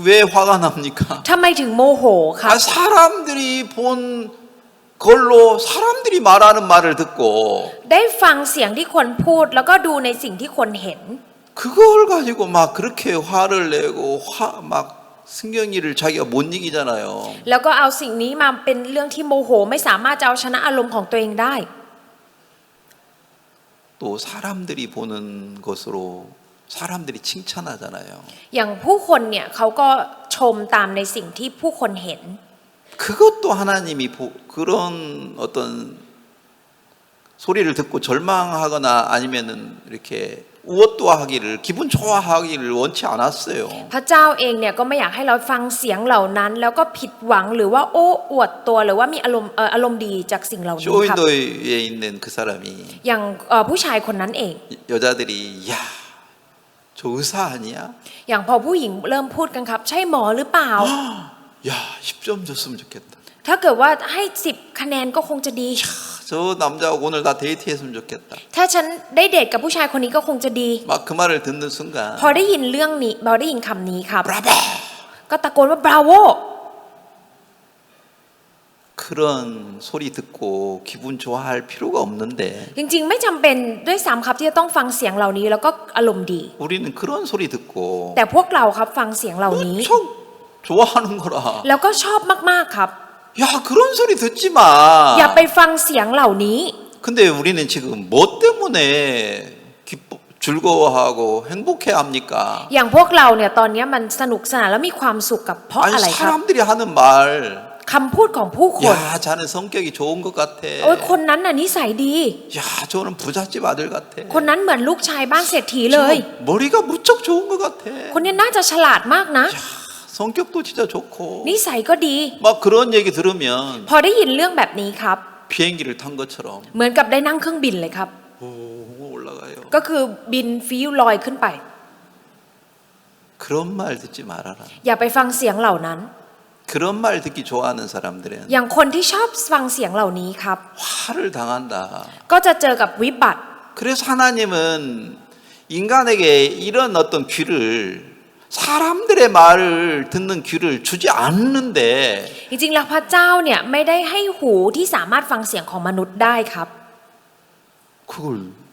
왜 화가 납니까? ทำไมถึงโมโหครับ 사람들이 본 걸로 사람들이 말하는 말을 듣고 ได้ฟังเสียงที่คนพูดแล้วก็ดูในสิ่งที่คนเห็น 그걸 가지고 막 그렇게 화를 내고 막 승경이를 자기가 못 이기잖아요. แล้วก็เอาสิ่งนี้มาเป็นเรื่องที่โมโหไม่สามารถจะเอาชนะอารมณ์ของตัวเองได้ 또 사람들이 보는 것으로 사람들이 칭찬하잖아요. อย่างผู้คนเนี่ยเขาก็ชมตามในสิ่งที่ผู้คนเห็น 그것도 하나님이 그런 어떤 소리를 듣고 절망하거나 아니면은 이렇게 우월도하기를 기분 좋아하기를 원치 않았어요. พระเจ้าเองเนี่ยก็ไม่อยากให้เราฟังเสียงเหล่านั้น แล้วก็ผิดหวังหรือว่าโอ้อวดตัวหรือว่ามีอารมณ์ดีจากสิ่งเหล่านี้ครับ 쇼윈도에 있는 그 사람이 อย่างผู้ชายคนนั้นเอง 여자들이 야, 저 의사 아니야? อย่างพอผู้หญิงเริ่มพูดกันครับ ใช่หมอหรือเปล่า 야, 10점 줬으면 좋겠다. ถ้าเกิดว่าให้10คะแนนก็คงจะดี 저 남자하고 오늘 다 데이트했으면 좋겠다. ถ้าฉันได้เดทกับผู้ชายคนนี้ก็คงจะดี 막 그 말을 듣는 순간 พอได้ยินเรื่องนี้พอได้ยินคำนี้ครับ 브라보! ก็ตะโกนว่าบราโว 그런 소리 듣고 기분 좋아할 필요가 없는데 จริงๆไม่จำเป็นด้วยซ้ำครับที่จะต้องฟังเสียงเหล่านี้แล้วก็อารมณ์ดี 우리는 그런 소리 듣고 แต่พวกเราครับฟังเสียงเหล่านี้ 무척 좋아하는 거라. แล้วก็ชอบมากๆครับ 야, 그런 소리 듣지 마. อย่าไปฟังเสียงเหล่านี้ 근데 우리는 지금 뭐 때문에 즐거워하고 행복해 합니까? อย่างพวกเราเนี่ยตอนนี้มันสนุกสนานแล้วมีความสุขกับเพราะ 아니 อะไรครับ 사람들이 하는 말 คำพูดของผู้คน 야, 자는 성격이 좋은 것 같아. โอ้ยคนนั้นน่ะนิสัยดี 야, 저는 부잣집 아들 같아. คนนั้นเหมือนลูกชายบ้านเศรษฐีเลย 저 머리가 무척 좋은 것 같아. คนนี้น่าจะฉลาดมากนะ 야, 성격도 진짜 좋고. นิสัยก็ดี 막 그런 얘기 들으면 พอได้ยินเรื่องแบบนี้ครับ 비행기를 탄 것처럼 เหมือนกับได้นั่งเครื่องบินเลยครับ 오, 올라가요. ก็คือบินฟิวลอยขึ้นไป 그런 말 듣지 말아라. อย่าไปฟังเสียงเหล่านั้น 그런 말 듣기 좋아하는 사람들은 อย่างคนที่ชอบฟังเสียงเหล่านี้ครับ 화를 당한다. ก็จะเจอกับวิบัติ 그래서 하나님은 인간에게 이런 어떤 귀를 사람들의 말을 듣는 귀를 주지 않는데 จริงๆแล้วพระเจ้าเนี่ยไม่ได้ให้หูที่สามารถฟังเสียงของมนุษย์ได้ครับ 그걸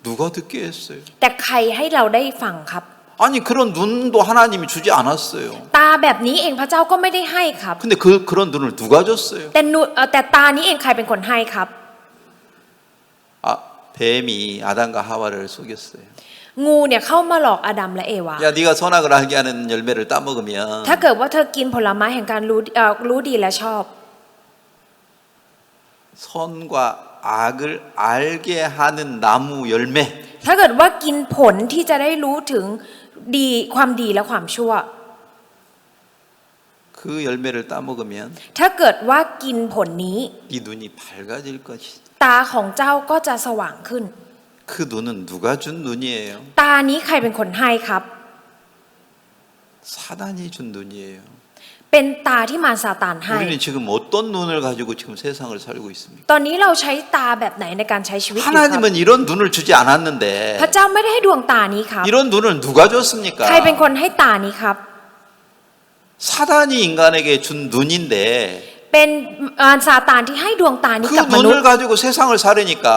누가 듣게 했어요? แต่ใครให้เราได้ฟังครับ 아니 그런 눈도 하나님이 주지 않았어요. ตาแบบนี้เองพระเจ้าก็ไม่ได้ให้ครับ 근데 그런 눈을 누가 줬어요? แต่ตานี้เองใครเป็นคนให้ครับ 아, 뱀이 아담과 하와를 속였어요. งูเนี่ยเข้ามาหลอกอาดัมและเอวา 야, 네가 선악을 알게 하는 열매를 따먹으면 ถ้าเกิดว่าเธอกินผลไม้แห่งการรู้ดีและชอบ 선과 악을 알게 하는 나무 열매 ถ้าเกิดว่ากินผลที่จะได้รู้ถึงดีความดีและความชั่ว 그 열매를 따먹으면 ถ้าเกิดว่ากินผลนี้ 네 눈이 밝아질 것이다. ตาของเจ้าก็จะสว่างขึ้น 그 눈은 누가 준 눈이에요? ตานี้ใครเป็นคนให้ครับ 사단이 준 눈이에요. เป็นตาที่มารซาตานให้ 우리는 지금 어떤 눈을 가지고 지금 세상을 살고 있습니까? ตอนนี้เราใช้ตาแบบไหนในการใช้ชีวิตอยู่ครับ 하나님은 이런 눈을 주지 않았는데 พระเจ้าไม่ได้ให้ดวงตานี้ครับ 이런 눈을 누가 줬습니까? ใครเป็นคนให้ตานี้ครับ 사단이 인간에게 준 눈인데 เป็นมารซาตานที่ให้ดวงตานี้ 그 กับมนุษ 눈을 ย์ 가지고 세상을 살으니까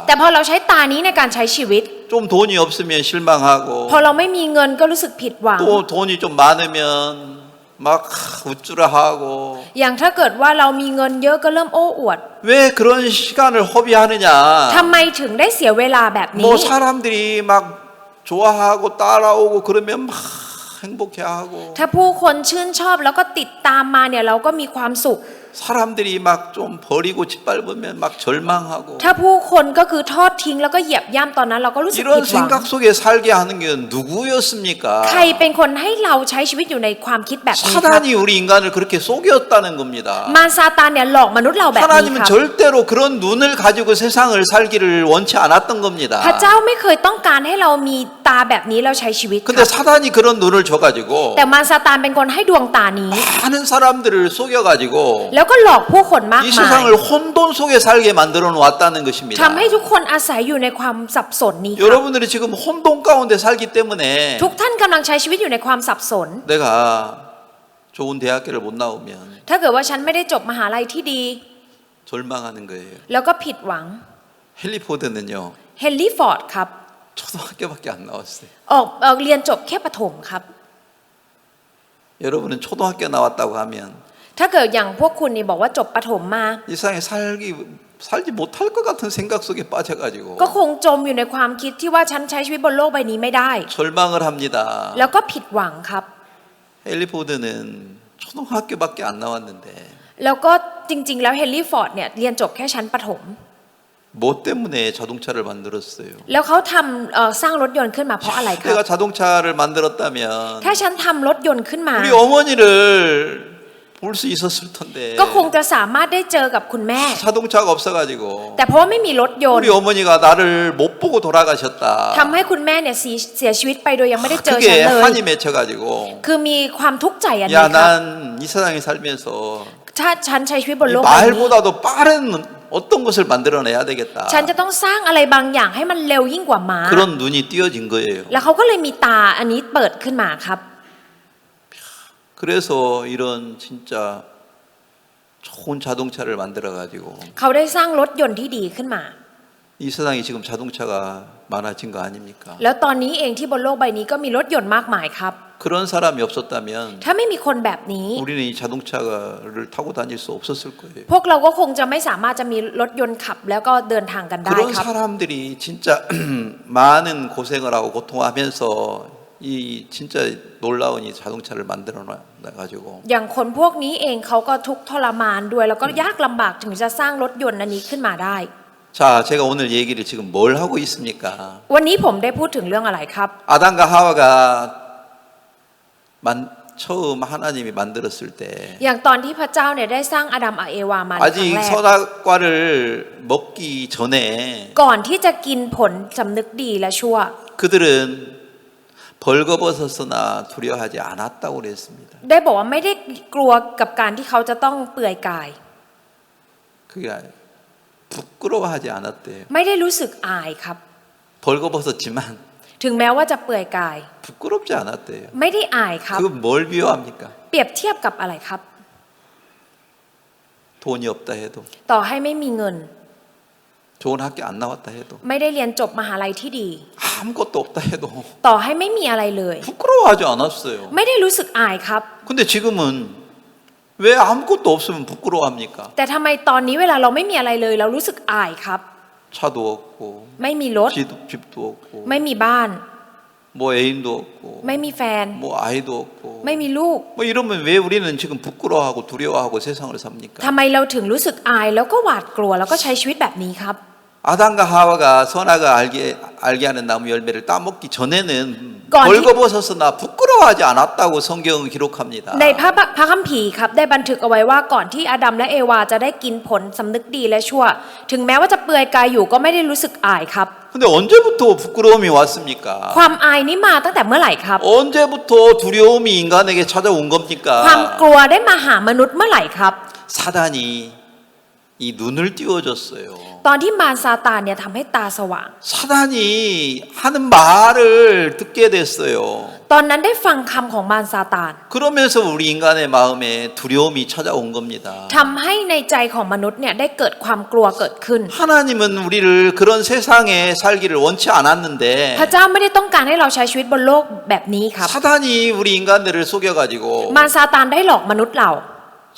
แต่พอเราใช้ตานี้ในการใช้ชีวิต 좀 돈이 없으면 실망하고 พอเราไม่มีเงินก็รู้สึกผิดหวัง 또 돈이 좀 많으면 막 우쭐하고 อย่างถ้าเกิดว่าเรามีเงินเยอะก็เริ่มโอ้อวด 왜 그런 시간을 허비하느냐? ทำไมถึงได้เสียเวลาแบบนี้ 뭐 사람들이 막 좋아하고 따라오고 그러면 막 행복해하고 ถ้าผู้คนชื่นชอบแล้วก็ติดตามมาเนี่ยเราก็มีความสุข 사람들이 막 좀 버리고 짓밟으면 막 절망하고 ถ้าผู้คนก็คือทอดทิ้งแล้วก็เหยียบย่ำตอนนั้นเราก็รู้สึก 이런 ผิดหวัง 생각 속에 살게 하는 게 누구였습니까? ใครเป็นคนให้เราใช้ชีวิตอยู่ในความคิดแบบนี้ครับ 사단이 우리 인간을 그렇게 속였다는 겁니다. มารซาตานเนี่ยหลอกมนุษย์เราแบบนี้ 하나님은 ครับ 절대로 그런 눈을 가지고 세상을 살기를 원치 않았던 겁니다. พระเจ้าไม่เคยต้องการให้เรามีตาแบบนี้เราใช้ชีวิตค 근데 รับ 사단이 그런 눈을 줘가지고 แต่มารซาตานเป็นคนให้ดวงตานี้ 많은 사람들을 속여가지고 แล้วก็หลอกผู้คนมาก 이 มาย 세상을 혼돈 속에 살게 만들어 놓았다는 것입니다. ทำให้ทุกคนอาศัยอยู่ในความสับสนนี้ครับ 여러분들이 지금 혼돈 가운데 살기 때문에 ทุกท่านกำลังใช้ชีวิตอยู่ในความสับสน 내가 좋은 대학교를 못 나오면 ถ้าเกิดว่าฉันไม่ได้จบมหาลัยที่ดี 절망하는 거예요. แล้วก็ผิดหวัง 헨리 포드는요 เฮนรี่ฟอร์ดครับ 초등학교밖에 안 나왔어요. ออกเรียนจบแค่ประถมครับ 여러분은 초등학교 나왔다고 하면 ถ้าเกิดอย่างพวกคุณนี่บอกว่าจบประถมมา 이 세상에 살지 못할 것 같은 생각 속에 빠져가지고 ก็คงจมอยู่ในความคิดที่ว่าฉันใช้ชีวิตบนโลกใบนี้ไม่ได้ 절망을 합니다. แล้วก็ผิดหวังครับ 헨리 포드는 초등학교밖에 안 나왔는데 แล้วก็จริงๆ แล้วเฮนรี่ฟอร์ดเนี่ยเรียนจบแค่ชั้นประถม 뭐 때문에 자동차를 만들었어요? แล้วเขาทำสร้างรถยนต์ขึ้นมาเพราะอะไรครับ 내가 자동차를 만들었다면 ถ้าฉันทำรถยนต์ขึ้นมา 우리 어머니를 볼 수 있었을 텐데 ก็คงจะสามารถได้เจอกับคุณแม่ 자동차가 없어가지고 แต่เพราะว่าไม่มีรถยนต์ 우리 어머니가 나를 못 보고 돌아가셨다. ทำให้คุณแม่เนี่ยเสียชีวิตไปโดยยังไม่ได้เจอฉัน 그게 เลย 한이 맺혀가지고 คือมีความทุกข์ใจอันนี้ 야 ครับ 난 이 세상에 살면서 ถ้าฉันใช้ชีวิตบน 이 โลกใบนี้ 말보다도 빠른 어떤 것을 만들어내야 되겠다. ฉันจะต้องสร้างอะไรบางอย่างให้มันเร็วยิ่งกว่าม้า 그런 눈이 띄어진 거예요. แล้วเขาก็เลยมีตาอันนี้เปิดขึ้นมาครับ 그래서 이런 진짜 좋은 자동차를 만들어가지고 เขาได้สร้างรถยนต์ที่ดีขึ้นมา 이 세상에 지금 자동차가 많아진 거 아닙니까? แล้วตอนนี้เองที่บนโลกใบนี้ก็มีรถยนต์มากมายครับ 그런 사람이 없었다면 ถ้าไม่มีคนแบบนี้ 우리는 이 자동차를 타고 다닐 수 없었을 거예요. พวกเราก็คงจะไม่สามารถจะมีรถยนต์ขับแล้วก็เดินทางกันได้ 그런 ครับ 사람들이 진짜 많은 고생을 하고 고통하면서 이 진짜 놀라운 이 자동차를 만들어 놔가지고 อย่างคนพวกนี้เองเขาก็ทุกข์ทรมานด้วย แล้วก็ยากลำบากถึงจะสร้างรถยนต์อันนี้ขึ้นมาได้ 자 제가 오늘 얘기를 지금 뭘 하고 있습니까? วันนี้ผมได้พูดถึงเรื่องอะไรครับ 아담과 하와가 처음 하나님이 만들었을 때 อย่างตอนที่พระเจ้าเนี่ยได้สร้างอาดัมกับเอวามาในครั้ง 아직 แรก 선악과를 먹기 전에 ก่อนที่จะกินผลสำนึกดีและชั่ว 그들은 벌거벗었으나 두려워하지 않았다고 그랬습니다. ได้บอกว่าไม่ได้กลัวกับการที่เขาจะต้องเปลือยกาย 그게 부끄러워하지 않았대요. ไม่ได้รู้สึกอายครับ 벌거벗었지만 ถึงแม้ว่าจะเปื่อยกาย 부끄럽지 않았대요. ไม่ได้อายครับ 그건 뭘 비유합니까? เปรียบเทียบกับอะไรครับ 돈이 없다 해도 ต่อให้ไม่มีเงิน 좋은 학교 안 나왔다 해도 ไม่ได้เรียนจบมหาลัยที่ดี 아무것도 없다 해도 ต่อให้ไม่มีอะไรเลย 부끄러워하지 않았어요. ไม่ได้รู้สึกอายครับ 근데 지금은 왜 아무것도 없으면 부끄러워합니까? แต่ทำไมตอนนี้เวลาเราไม่มีอะไรเลย เรารู้สึกอายครับ 차도 없고 ไม่มีรถ 집도 없고 ไม่มีบ้าน 뭐 애인도 없고 ไม่มีแฟน 뭐 아이도 없고 ไม่มีลูก 뭐 이러면 왜 우리는 지금 부끄러워하고 두려워하고 세상을 삽니까? ทำไมเราถึงรู้สึกอายแล้วก็หวาดกลัวแล้วก็ใช้ชีวิตแบบนี้ครับ 아담과 하와가 선악을 알게 하는 나무 열매를 따먹기 전에는 거니- 벌거벗어서나 부끄러워하지 않았다고 성경은 기록합니다. ในพระคัมภีร์ครับได้บันทึกเอาไว้ว่าก่อนที่อาดัมและเอวาจะได้กินผลสำนึกดีและชั่ว ถึงแม้ว่าจะเปลือยกายอยู่ก็ไม่ได้รู้สึกอายครับ 근데 언제부터 부끄러움이 왔습니까? ความอายนี้มาตั้งแต่เมื่อไหร่ครับ 언제부터 두려움이 인간에게 찾아온 ความ 겁니까? กลัวได้มาหามนุษย์เมื่อไหร่ครับ 사단이 이 눈을 띄워줬어요. ตอนที่มารซาตานเนี่ยทำให้ตาสว่าง 사단이 하는 말을 듣게 됐어요. ตอนนั้นได้ฟังคำของมารซาตาน 그러면서 우리 인간의 마음에 두려움이 찾아온 겁니다. ทำให้ในใจของมนุษย์เนี่ยได้เกิดความกลัวเกิดขึ้น 하나님은 우리를 그런 세상에 살기를 원치 않았는데 พระเจ้าไม่ได้ต้องการให้เราใช้ชีวิตบนโลกแบบนี้ครับ 사단이 우리 인간들을 속여가지고 มารซาตานได้หลอกมนุษย์เรา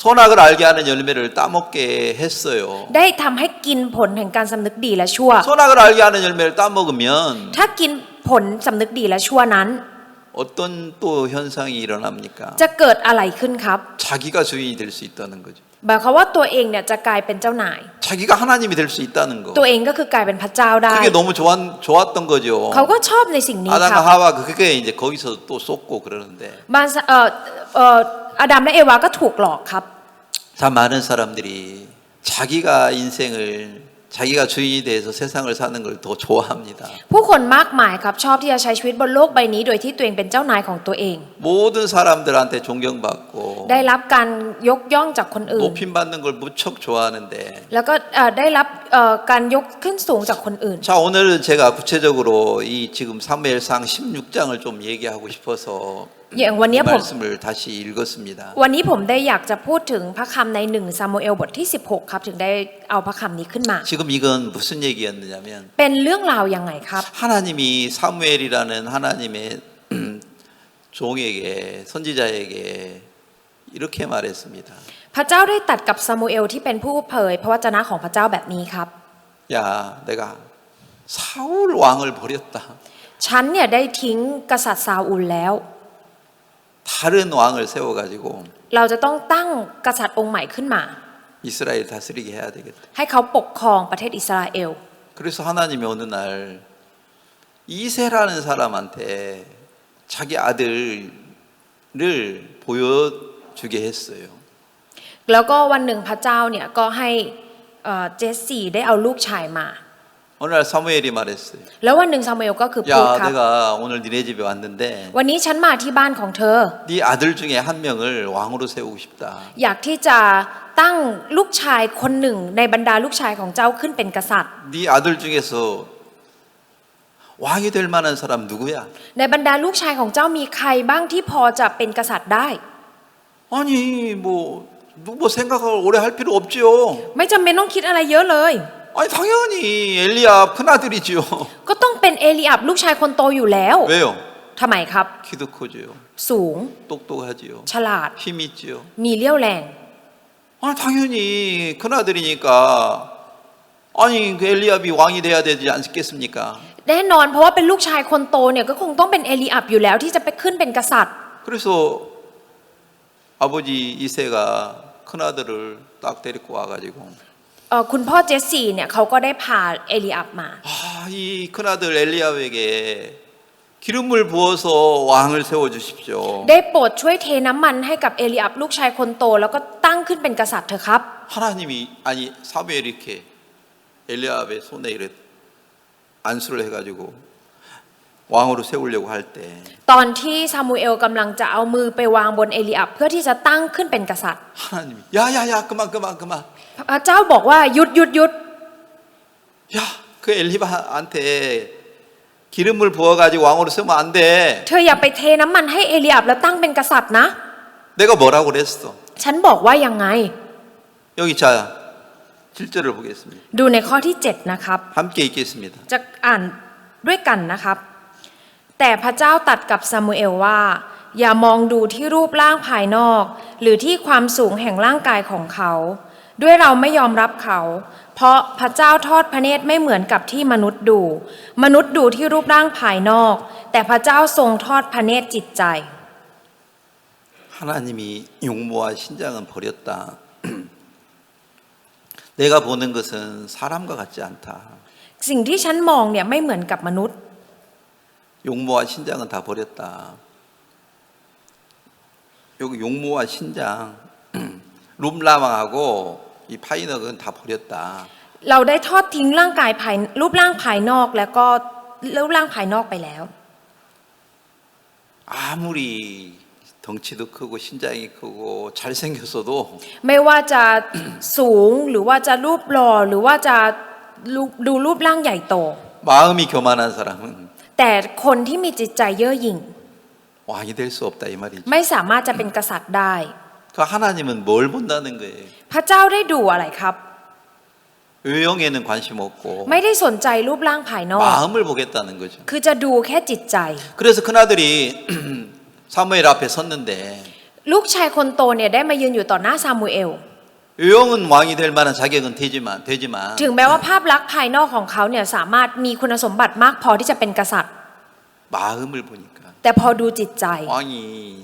선악을 알게 하는 열매를 따먹게 했어요. ได้ทำให้กินผลแห่งการสำนึกดีและชั่ว 선악을 알게 하는 열매를 따먹으면 ถ้ากินผลสำนึกดีและชั่วนั้น 어떤 또 현상이 일어납니까? จะเกิดอะไรขึ้นครับ 자기가 주인이 될 수 있다는 거죠. หมายความว่าตัวเองเนี่ยจะกลายเป็นเจ้านาย 자기가 하나님이 될 수 있다는 거. ตัวเองก็คือกลายเป็นพระเจ้าได้ 그게 너무 좋았던 거죠. เขาก็ชอบในสิ่งนี้ค 아담과 รับ 하와 그게 이제 거기서 또 쏟고 그러는데 มารซาอาดัมและเอวาก็ถูกหลอกครับ 참 많은 사람들이 자기가 인생을 자기가 주인이 돼서 세상을 사는 걸 더 좋아합니다. ผู้คนมากมายครับชอบที่จะใช้ชีวิตบนโลกใบนี้โดยที่ตัวเองเป็นเจ้านายของตัวเอง 모든 사람들한테 존경받고 ได้รับการยกย่องจากคนอื่น 높임 받는 걸 무척 좋아하는데 แล้วก็ได้รับการยกขึ้นสูงจากคนอื่น 자 오늘은 제가 구체적으로 이 지금 사무엘상 16장을 좀 얘기하고 싶어서 อย่างวัน 이 นี้ผม 말씀을 다시 읽었습니다. วันนี้ผมได้อยากจะพูดถึงพระคำใน1ซามูเอลบทที่16ครับถึงได้เอาพระคำนี้ขึ้นมา 지금 이건 무슨 얘기였느냐면 เป็นเรื่องราวยังไงครับ 하나님이 사무엘이라는 하나님의 종에게 선지자에게 이렇게 말했습니다. พระเจ้าได้ตรัสกับซามูเอลที่เป็นผู้เผยพระวจนะของพระเจ้าแบบนี้ครับ 야, 내가 사울 왕을 버렸다. ฉันเนี่ยได้ทิ้งกษัตริย์ซาอูลแล้ว 다른 왕을 세워가지고 เราจะต้องตั้งกษัตริย์องค์ใหม่ขึ้นมา 이스라엘 다스리게 해야 되겠다. ให้เขาปกครองประเทศอิสราเอล 그래서 하나님이 어느 날 이세라는 사람한테 자기 아들을 보여주게 했어요. แล้วก็วันหนึ่งพระเจ้าเนี่ยก็ให้เจสซี่ได้เอาลูกชายมา 어느 날 사무엘이 말했어요. แล้ววันหนึ่งซามูเอลก็คือพูด 야, ครับ 내가 오늘 니네 집에 왔는데 วันนี้ฉันมาที่บ้านของเธอ 네 아들 중에 한 명을 왕으로 세우고 싶다. อยากที่จะตั้งลูกชายคนหนึ่งในบรรดาลูกชายของเจ้าขึ้นเป็นกษัตริย์ 네 아들 중에서 왕이 될 만한 사람 누구야? ในบรรดาลูกชายของเจ้ามีใครบ้างที่พอจะเป็นกษัตริย์ได้ 아니 뭐 생각을 오래 할 필요 없지요. ไม่จำเป็นต้องคิดอะไรเยอะเลย 아니 당연히 엘리압 큰아들이지요. ก็ต้องเป็นเอลีอับลูกชายคนโตอยู่แล้ว 왜요? ทำไมครับ 키도 크지요. สูง 똑똑하지요. ฉลาด 힘 있지요. มีเลี้ยวแรง 아니 당연히 큰아들이니까 아니 그 엘리압이 왕이 돼야 되지 않겠습니까? แน่นอนเพราะว่าเป็นลูกชายคนโตเนี่ยก็คงต้องเป็นเอลีอับอยู่แล้วที่จะไปขึ้นเป็นกษัตริย์ 그래서 아버지 이세가 큰아들을 딱 데리고 와가지고 คุณพ่อเจสซี่เนี่ยเขาก็ได้พาเอลีอับมา 이 큰아들 엘리압에게 기름을 부어서 왕을 세워주십시오. ได้โปรดช่วยเทน้ำมันให้กับเอลีอับลูกชายคนโตแล้วก็ตั้งขึ้นเป็นกษัตริย์เถอะครับ 하나님이 아니 사무엘이 이렇게 엘리압의 손에 이렇게 안수를 해가지고 왕으로 세우려고 할 때 ตอนที่ซามูเอลกำลังจะเอามือไปวางบนเอลีอับเพื่อที่จะตั้งขึ้นเป็นกษัตริย์ 하나님이 야야야 그만 พระเจ้าบอกว่าหยุด 야 그 엘리압한테 기름을 부어가지고 왕으로 쓰면 안 돼. เธออย่าไปเทน้ำมันให้เอลีอับแล้วตั้งเป็นกษัตริย์นะ 내가 뭐라고 그랬어? ฉันบอกว่ายังไง 여기 자 7절을 보겠습니다. ดูในข้อที่ 7 นะครับ 함께 읽겠습니다. จะอ่านด้วยกันนะครับ แต่พระเจ้าตรัสกับซามูเอลว่า อย่ามองดูที่รูปร่างภายนอก หรือที่ความสูงแห่งร่างกายของเขา ด้วยเราไม่ยอมรับเขา เพราะพระเจ้าทอดพระเนตรไม่เหมือนกับที่มนุษย์ดู มนุษย์ดูที่รูปร่างภายนอก แต่พระเจ้าทรงทอดพระเนตรจิตใจ 하나님이 용모와 신장은 버렸다. 내가 보는 것은 사람과 같지 않다. สิ่งที่ฉันมองเนี่ยไม่เหมือนกับมนุษย์ 용모와 신장은 다 버렸다. 여기 용모와 신장, 룸라망하고 이 파이너는 다 버렸다. เราได้ทอดทิ้งร่างกายภายรูปร่างภายนอกแล้วก็รูปร่างภายนอกไปแล้ว 아무리 덩치도 크고 신장이 크고 잘생겼어도 ไม่ว่าจะสูงหรือว่าจะรูปหล่อหรือว่าจะดูรูปร่างใหญ่โต 마음이 교만한 사람은 แต่คนที่มีจิตใจเย่อหยิ่ง 왕이 될 수 없다 이 말이죠. ไม่สามารถจะเป็นกษัตริย์ได้ 그 하나님은 뭘 본다는 거예요? พระเจ้าได้ดูอะไรครับ 외형에는 관심 없고 ไม่ได้สนใจรูปร่างภายนอก 마음을 보겠다는 거죠. คือจะดูแค่จิตใจ 그래서 큰아들이 사무엘 앞에 섰는데 ลูกชายคนโตเนี่ยได้มายืนอยู่ต่อหน้าซามูเอล 외형은 왕이 될 만한 자격은 되지만 ถึงแม้ว่าภาพลักษณ์ภายนอกของเขาเนี่ยสามารถมีคุณสมบัติมากพอที่จะเป็นกษัตริย์ 마음을 보니까 แต่พอดูจิตใจ 왕이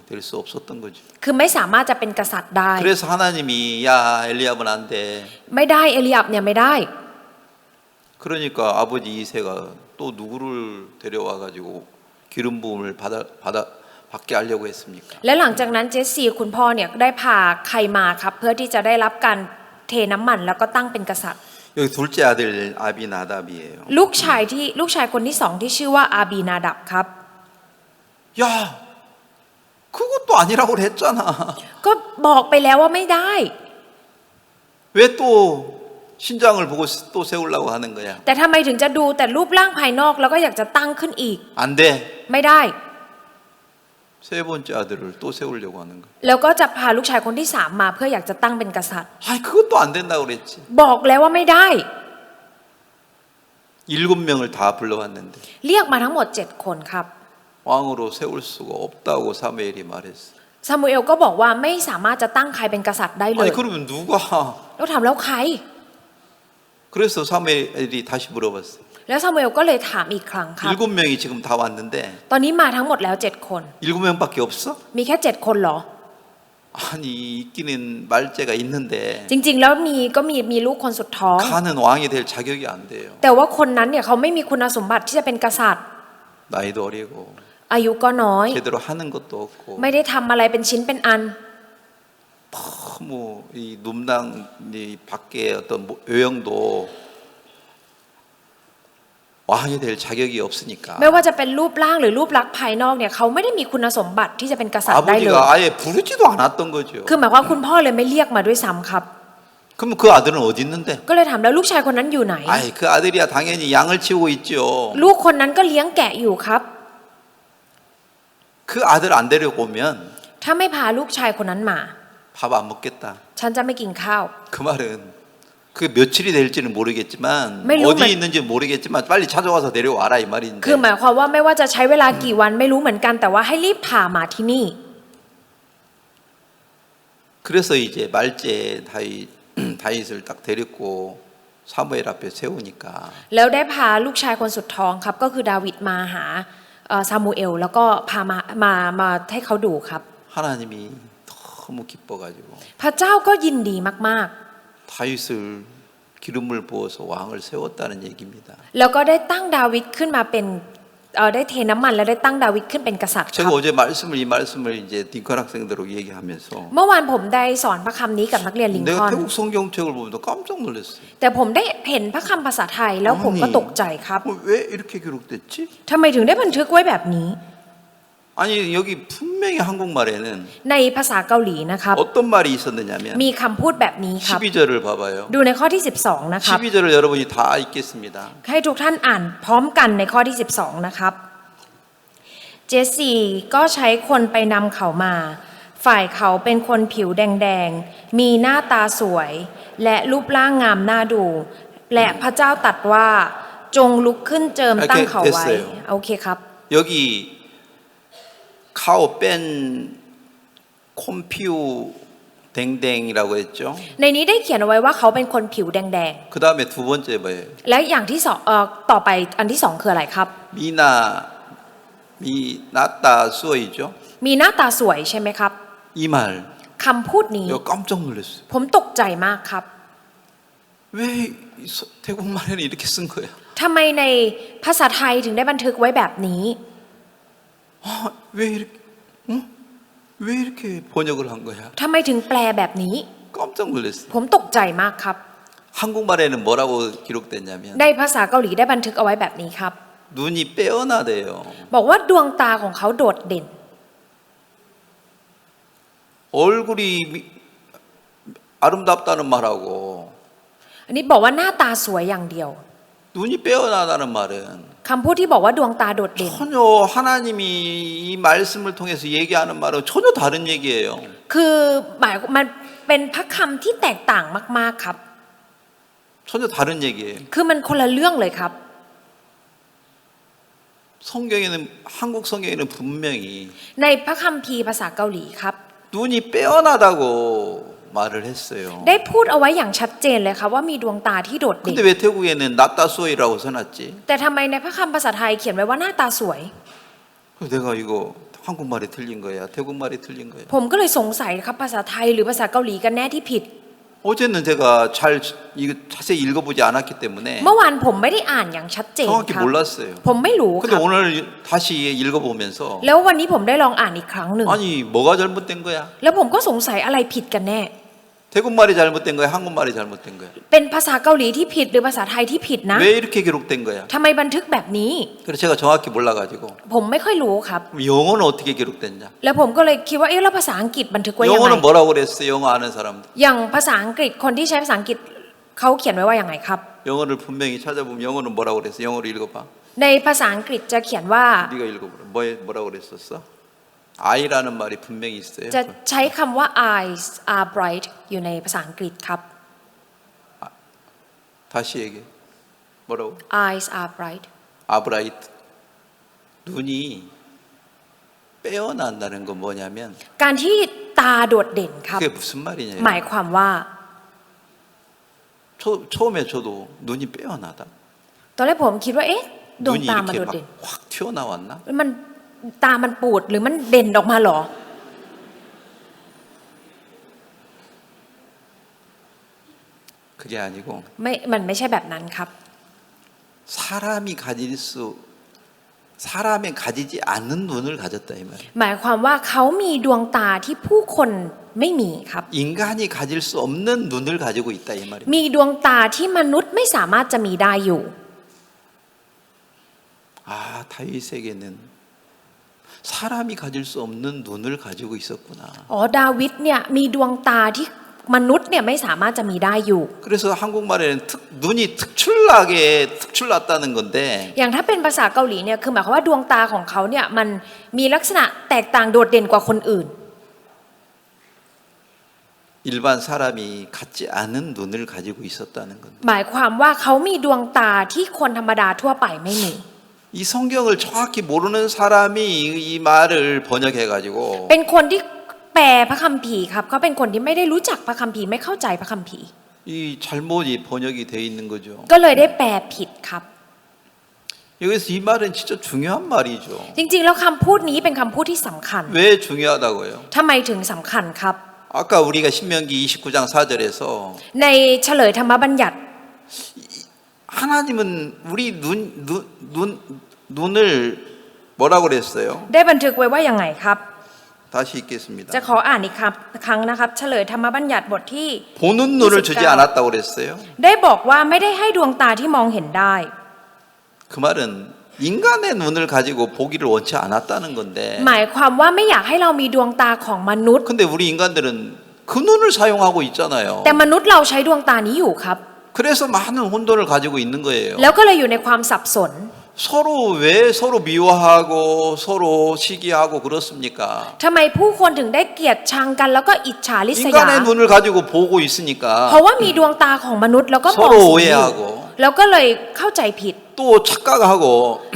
될 수 없었던 거죠. คือไม่สามารถจะเป็นกษัตริย์ได้ 그래서 하나님이 야 엘리압은 안 돼. ไม่ได้เอลีอับเนี่ยไม่ได้ 그러니까 아버지 이새가 또 누구를 데려와 가지고 기름 부음을 받게 하려고 했습니까? และหลังจากนั้นเจสซี่คุณพ่อเนี่ยได้พาใครมาครับเพื่อที่จะได้รับการเทน้ำมันแล้วก็ตั้งเป็นกษัตริย์ 여기 둘째 아들 아비나답이에요. ลูกชายคนที่สองที่ชื่อว่าอาบีนาดับครับ 야, 그것도 아니라고 그랬잖아. ก็บอกไปแล้วว่าไม่ได้ 왜 또 신장을 보고 또 세우려고 하는 거야? แต่ทำไมถึงจะดูแต่รูปร่างภายนอกแล้วก็อยากจะตั้งขึ้นอีก 안 돼. ไม่ได้ 세 번째 아들을 또 세우려고 하는 거야. แล้วก็จะพาลูกชายคนที่สามมาเพื่ออยากจะตั้งเป็นกษัตริย์ 아니 그것도 안 된다고 그랬지. บอกแล้วว่าไม่ได้ 7명을 다 불러왔는데 เรียกมาทั้งหมด7คนครับ 왕으로 세울 수가 없다고 사무엘이 말했어. ซามูเอลก็บอกว่าไม่สามารถจะตั้งใครเป็นกษัตริย์ได้เลย 아니 그러면 누가? แล้วถามแล้วใคร 그래서 사무엘이 다시 물어봤어. แล้วซามูเอลก็เลยถามอีกครั้งครับ 7명이 지금 다 왔는데 ตอนนี้มาทั้งหมดแล้ว7คน 7명밖에 없어? มีแค่7คนเหรอ 아니 있기는 말째가 있는데 จริงๆแล้วก็มีลูกคนสุดท้อง 가는 왕이 될 자격이 안 돼요. แต่ว่าคนนั้นเนี่ยเขาไม่มีคุณสมบัติที่จะเป็นกษัตริย์ 나이도 어리고 อายุก็น้อย 제대로 하는 것도 없고 ไม่ได้ทำอะไรเป็นชิ้นเป็นอัน 너무 이 num당 이 밖에 어떤 외형도 왕이 될 자격이 없으니까 ไม่ว่าจะเป็นรูปร่างหรือรูปลักษณ์ภายนอกเนี่ยเขาไม่ได้มีคุณสมบัติที่จะเป็นกษัตริย์ได้เลย 아버지가 아예 부르지도 않았던 거죠. คือหมายความว่าคุณพ่อเลยไม่เรียกมาด้วยซ้ำครับ 그럼 그 아들은 어디 있는데? ก็เลยถามแล้วลูกชายคนนั้นอยู่ไหน 아이 그 아들이야 당연히 양을 치우고 있죠. ลูกคนนั้นก็เลี้ยงแกะอยู่ครับ 그 아들 안 데리고 오면 ถ้าไม่พาลูกชายคนนั้นมา 밥 안 먹겠다. ฉันจะไม่กินข้าว 그 말은 그 며칠이 될지는 모르겠지만 어디 있는지 모르겠지만 빨리 찾아와서 데려와라 이 말인데. คือหมายความว่าไม่ว่าจะใช้เวลากี่วันไม่รู้เหมือนกันแต่ว่าให้รีบพามาที่นี่ 그래서 이제 말째 다윗을 딱 데리고 사무엘 앞에 세우니까 แล้วได้พาลูกชายคนสุดท้องครับก็คือดาวิดมาหาซามูเอลแล้วก็พามาให้เขาดูครับ 하나님이 너무 기뻐가지고 พระเจ้าก็ยินดีมาก 다윗을 기름을 부어서 왕을 세웠다는 얘기입니다. ๆแล้วก็ได้ตั้งดาวิดขึ้นมาเป็นได้เทน้ำมันแล้วได้ตั้งดาวิดขึ้นเป็นกษัตริย์ค 제가 รับ 어제 이 말씀을 이제 딩컨 학생들하고 얘기하면서 เมื่อวานผมได้สอนพระคำนี้กับนักเรียนลิงค 내가 อล์น 태국 성경책을 보면서 깜짝 놀랐어요. แต่ผมได้เห็นพระคำภาษาไทยแล้วผมก็ตกใจครับ 왜 이렇게 기록됐지? ทำไมถึงได้บันทึกไว้แบบนี้ 아니 여기 분명히 한국말에는 ในภาษาเกาหลีนะครับ 어떤 말이 있었느냐면 มีคำพูดแบบนี้ครับ 12절을 봐봐요. ดูในข้อที่ 12 นะครับ 12절을 여러분이 다 읽겠습니다. ให้ทุกท่านอ่านพร้อมกันในข้อที่ 12 นะครับ เจสซี่ก็ใช้คนไปนำเขามา ฝ่ายเขาเป็นคนผิวแดงๆ มีหน้าตาสวย และรูปร่างงามน่าดู และพระเจ้าตรัสว่าจงลุกขึ้นเจิมตั้งเขาไว้ โอเคครับ 여기 카오 뺀 콤피우 댕댕이라고 했죠. ในนี้ได้เขียนเอาไว้ว่าเขาเป็นคนผิวแดง 그 다음에 두 번째 뭐예요? ๆ และอย่างที่สองต่อไปอันที่สองคืออะไรครับ 미나따 수어이죠. มีหน้าตาสวยใช่ไหมครับ 이 말, คำพูดนี้ 이거 깜짝 놀랐어요. ผมตกใจมากครับ 왜 태국말에는 이렇게 쓴 거야? ทำไมในภาษาไทยถึงได้บันทึกไว้แบบนี้ 왜 이렇게, 응? 왜 이렇게 번역을 한 거야? ทำไมถึงแปลแบบนี้ 깜짝 놀랐어요. ผมตกใจมากครับ 한국말에는 뭐라고 기록됐냐면 ในภาษาเกาหลีได้บันทึกเอาไว้แบบนี้ครับ 눈이 빼어나대요. บอกว่าดวงตาของเขาโดดเด่น 얼굴이 아름답다는 말하고 อันนี้บอกว่าหน้าตาสวยอย่างเดียว 눈이 빼어나다는 말은 คำพูดที่บอกว่าดวงตาโดดเด่น 전혀 하나님이 이 말씀을 통해서 얘기하는 말은 전혀 다른 얘기예요. คือมันเป็นพระคำที่แตกต่างมากๆครับ 전혀 다른 얘기예요. คือมันคนละเรื่องเลยครับ 성경에는 한국 성경에는 분명히 ในพระคัมภีร์ภาษาเกาหลีครับ 눈이 빼어나다고 말을 했어요. ได้พูดเอาไว้อย่างชัดเจนเลยครับว่ามีดวงตาที่โดดเด่น 근데 왜 태국에는 나따소이라고 써놨지? แต่ทำไมในพระคำภาษาไทยเขียนไว้ว่าหน้าตาสวย 그래서 내가 이거 한국말이 틀린 거야, 태국말이 틀린 거야. ผมก็เลยสงสัยครับภาษาไทยหรือภาษาเกาหลีกันแน่ที่ผิด 어제는 제가 잘 이거 자세히 읽어보지 않았기 때문에 เมื่อวานผมไม่ได้อ่านอย่างชัดเจน 정확히 ครับ 몰랐어요. ผมไม่รู้ค 근데 รับ 오늘 다시 읽어보면서 แล้ววันนี้ผมได้ลองอ่านอีกครั้งหนึ่ง 아니 뭐가 잘못된 거야? แล้วผมก็สงสัยอะไรผิดกันแน่ 태국말이 잘못된 거야, 한국말이 잘못된 거야? เป็นภาษาเกาหลีที่ผิดหรือภาษาไทยที่ผิดนะ 왜 이렇게 기록된 거야? ทำไมบันทึกแบบนี้ 그래서 제가 정확히 몰라가지고 ผมไม่ค่อยรู้ครับ 영어는 어떻게 기록됐냐? แล้วผมก็เลยคิดว่าเอ๊ะแล้วภาษาอังกฤษบันทึกไว้ยังไง 영어는 뭐라고 그랬어? 영어 아는 사람들. อย่างภาษาอังกฤษคนที่ใช้ภาษาอังกฤษเขาเขียนไว้ว่าอย่างไงครับ 영어를 분명히 찾아보면 영어는 뭐라고 그랬어? 영어로 읽어봐. ในภาษาอังกฤษจะเขียนว่า 네가 읽어보라. 뭐라고 그랬었어? I라는 말이 분명히 있어요. จะใช้คำว่า eyes are bright อยู่ในภาษาอังกฤษครับ 다시 얘기해. 뭐라고? eyes are bright 아브라이트. 눈이 빼어난다는 건 뭐냐면 การที่ตาโดดเด่นครับ 그게 무슨 말이냐? หมายความว่า 처음에 저도 눈이 빼어나다. ตอนแรกผมคิดว่าเอ๊ะดวง 눈이 ตามัน 이렇게 โดด 막 เด่น 확 튀어나왔나? มันตามันปูดหรือมันเด่นออกมาหรอ 그게 아니고 มันไม่ใช่แบบนั้นครับ 사람이 가지지 않는 눈을 가졌다 이 말이에요. หมายความว่าเขามีดวงตาที่ผู้คนไม่มีครับ 인간이 가질 수 없는 눈을 가지고 있다 이 말이에요. มีดวงตาที่มนุษย์ไม่สามารถจะมีได้อยู่ 아, 다윗에게는 사람이 가질 수 없는 눈을 가지고 있었구나. อ๋อดาวิดเนี่ยมีดวงตาที่มนุษย์เนี่ยไม่สามารถจะมีได้อยู่ 그래서 한국말에는 눈이 특출났다는 건데 อย่างถ้าเป็นภาษาเกาหลีเนี่ยคือหมายความว่าดวงตาของเขาเนี่ยมันมีลักษณะแตกต่างโดดเด่นกว่าคนอื่น 일반 사람이 갖지 않은 눈을 가지고 있었다는 건데 หมายความว่าเขามีดวงตาที่คนธรรมดาทั่วไปไม่มี 이 성경을 정확히 모르는 사람이 이 말을 번역해 가지고 เป็นคนที่แปลพระคัมภีร์ครับเขาเป็นคนที่ไม่ได้รู้จักพระคัมภีร์ไม่เข้าใจพระคัมภีร์ 이 잘못이 번역이 돼 있는 거죠. ก็เลยได้แปลผิดครับ 여기서 이 말은 진짜 중요한 말이죠. จริงๆแล้วคำพูดนี้เป็นคำพูดที่สำคัญ 왜 중요하다고요? ทำไมถึงสำคัญครับ 아까 우리가 신명기 29장 4절에서 ในเฉลยธรรมบัญญัติ 하나님은 우리 눈을 뭐라고 그랬어요? ได้บันทึกไว้ว่ายังไงครับ 다시 읽겠습니다. จะขออ่านอีกครั้งนะครับเฉลยธรรมบัญญัติบทที่ 보는 눈을 주지 않았다고 그랬어요. ได้บอกว่าไม่ได้ให้ดวงตาที่มองเห็นได้ 그 말은 인간의 눈을 가지고 보기를 원치 않았다는 건데 หมายความว่าไม่อยากให้เรามีดวงตาของมนุษย์ 근데 우리 인간들은 그 눈을 사용하고 있잖아요. แต่มนุษย์เราใช้ดวงตานี้อยู่ครับ 그래서 많은 혼돈을 가지고 있는 거예요. แล้วก็เลยอยู่ในความสับสน 서로 왜 서로 미워하고 서로 시기하고 그렇습니까? ทำไมผู้คนถึงได้เกลียดชังกันแล้วก็อิจฉาริษยา 인간의 눈을 가지고 보고 เพ 있으니까 ราะว่ามีดวงตาของมนุษย์แล้วก็มอง 서로 สิ่งนี้ 오해하고 แล้วก็เลยเข้าใจผิด 또 착각하고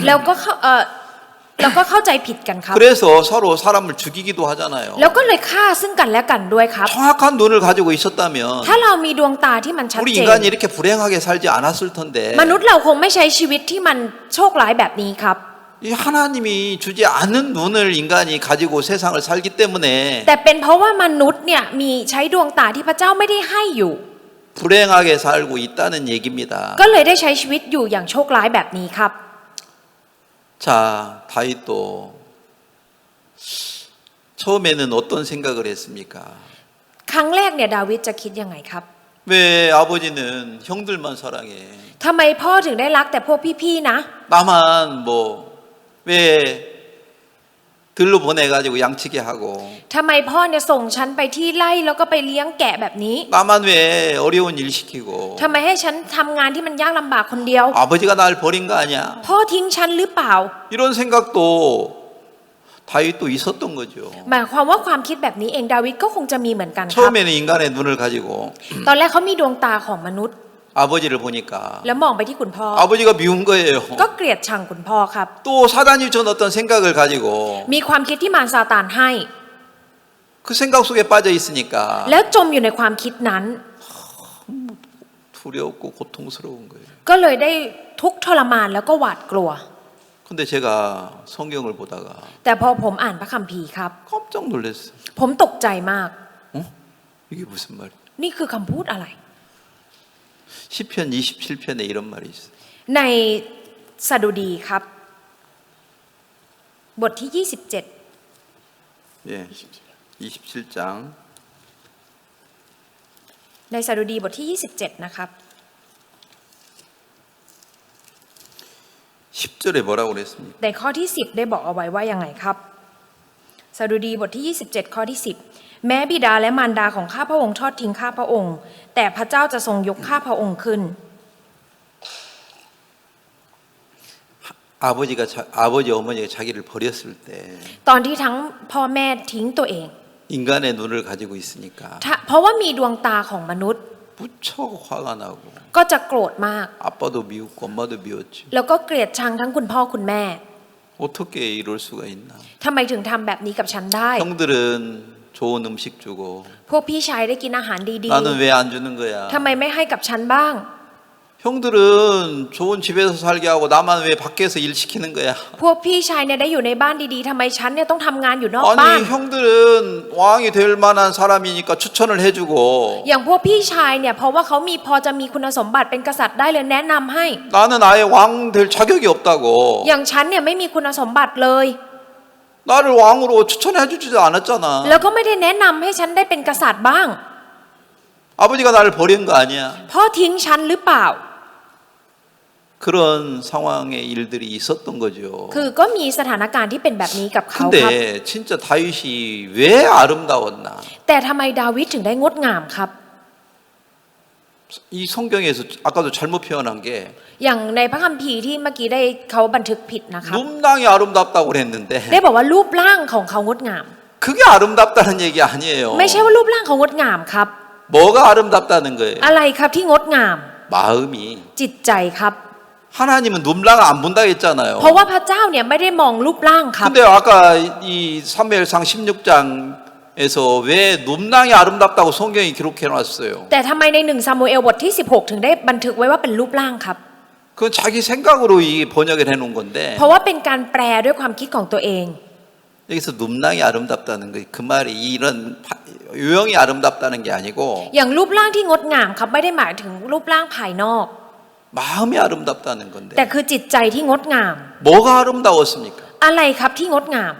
แล้วก็เข้าใจผิดกันครับ 그래서 서로 사람을 죽이기도 하잖아요. แล้วก็เลยฆ่าซึ่งกันและกันด้วยครับ 정확한 눈을 가지고 있었다면 ถ้าเรามีดวงตาที่มันชัด 우리 เจน 인간이 이렇게 불행하게 살지 않았을 텐데 มนุษย์เราคงไม่ใช้ชีวิตที่มันโชคร้ายแบบนี้ครับ 이 하나님이 주지 않은 눈을 인간이 가지고 세상을 살기 때문에 แต่เป็นเพราะว่ามนุษย์เนี่ยมีใช้ดวงตาที่พระเจ้าไม่ได้ให้อยู่ 불행하게 살고 있다는 얘기입니다. ก็เลยได้ใช้ชีวิตอยู่อย่างโชคร้ายแบบนี้ครับ 자, 다윗도 처음에는 어떤 생각을 했습니까? ครั้งแรกเนี่ยดาวิดจะคิดยังไงครับ 왜 아버지는 형들만 사랑해? ทำไมพ่อถึงได้รักแต่พวกพี่ๆนะ 나만 뭐 왜 들로 보내가지고 양치게 하고 ทำไมพ่อเนี่ยส่งฉันไปที่ไร่แล้วก็ไปเลี้ยงแกะแบบนี้ 나만 왜 어려운 일 시키고 ทำไมให้ฉันทำงานที่มันยากลำบากคนเดียว 아버지가 날 버린 거 아니야? พ่อทิ้งฉันหรือเปล่า 이런 생각도 다윗도 있었던 거죠. หมายความว่าความคิดแบบนี้เองดาวิดก็คงจะมีเหมือนกันครับ 처음에는 인간의 눈을 가지고 ตอนแรกเขามีดวงตาของมนุษย์ 아버지를 보니까 แล้วมองไปที่คุณพ่อ 아버지가 미운 거예요. ก็เกลียดชังคุณพ่อครับ 또 사단이 준 어떤 생각을 가지고 มีความคิดที่มารซาตานให้ 그 생각 속에 빠져 있으니까 แล้วจมอยู่ในความคิดนั้น 두렵고 고통스러운 거예요. ก็เลยได้ทุกข์ทรมานแล้วก็หวาดกลัว 근데 제가 성경을 보다가 แต่พอผมอ่านพระคัมภีร์ครับ 깜짝 놀랐어요. ผมตกใจมาก 이게 무슨 말이야? นี่คือคำพูดอะไร 시편 27편에 이런 말이 있어요. ในสดุดีครับ บทที่ 예, 27장 27ในสดุดีบทที่ 27นะครับ 10절에 뭐라고 그랬습니까? ในข้อที่ 10 ได้บอกเอาไว้ว่ายังไงครับสดุดีบทที่ 27 ข้อที่ 10 แม้บิดาและมารดาของข้าพระองค์ทอดทิ้งข้าพระองค์ แต่พระเจ้าจะทรงยกข้าพระองค์ขึ้น 아버지 어머니가 자기를 버렸을 때 ตอนที่ทั้งพ่อแม่ทิ้งตัวเอง 인간의 눈을 가지고 있으니까 เพราะว่ามีดวงตาของมนุษย์ 무척 화가 나고 ก็จะโกรธมาก 아빠도 미웠고 엄마도 미웠지. แล้วก็เกลียดชังทั้งคุณพ่อคุณแม่ 어떻게 이럴 수가 있나? ทำไมถึงทำแบบนี้กับฉันได้ 형들은 좋은 음식 주고 พวกพี่ชายได้กินอาหารดี 나는 왜 안 주는 거야? ๆทำไมไม่ให้กับฉันบ้าง 형들은 좋은 집에서 살게 하고 나만 왜 밖에서 일 시키는 거야? พวกพี่ชายเนี่ยได้อยู่ในบ้านดีๆทำไมฉันเนี่ยต้องทำงานอยู่นอกบ้าน 아니 형들은 왕이 될 만한 사람이니까 추천을 해주고 อย่างพวกพี่ชายเนี่ยเพราะว่าเขามีพอจะมีคุณสมบัติเป็นกษัตริย์ได้เลยแนะนำให้ 나는 아예 왕 될 자격이 없다고 อย่างฉันเนี่ยไม่มีคุณสมบัติเลย 나를 왕으로 추천해주지도 않았잖아. แล้วก็ไม่ได้แนะนำให้ฉันได้เป็นกษัตริย์บ้าง 아버지가 나를 버린 거 아니야? พ่อทิ้งฉันหรือเปล่า 그런 상황의 일들이 있었던 거죠. คือก็มีสถานการณ์ที่เป็นแบบนี้กับเขาครับ 근데 진짜 다윗이 왜 아름다웠나? แต่ทำไมดาวิดถึงได้งดงามครับ 이 성경에서 아까도 잘못 표현한 게 อย่างในพระคัมภีร์ที่เมื่อกี้ได้เขาบันทึกผิดนะครับ 눈망이 아름답다고 그랬는데 ได้บอกว่ารูปร่างของเขางดงาม 그게 아름답다는 얘기 아니에요. ไม่ใช่ว่ารูปร่างเขางดงามครับ 뭐가 아름답다는 거예요? อะไรครับที่งดงาม 마음이. จิตใจครับ 하나님은 눈망 안 본다 했잖아요. เพราะว่าพระเจ้าเนี่ยไม่ได้มองรูปร่างครับ 근데 아까 이 사무엘상 16장에서 왜 눈망이 아름답다고 성경이 기록해 놨어요. แต่ทำไมใน1ซามูเอลบทที่ 16 ถึงได้บันทึกไว้ว่าเป็นรูปร่างครับ 그건 자기 생각으로 이 번역을 해 놓은 건데 เพราะว่าเป็นการแปลด้วยความคิดของตัวเอง 여기서 눈망이 아름답다는 거 그 말이 이런 유형이 아름답다는 게 아니고 อย่างรูปร่างที่งดงามครับไม่ได้หมายถึงรูปร่างภายนอก 마음이 아름답다는 건데 แต่คือจิตใจที่งดงาม 뭐가 아름다웠습니까? อะไรครับที่งดงาม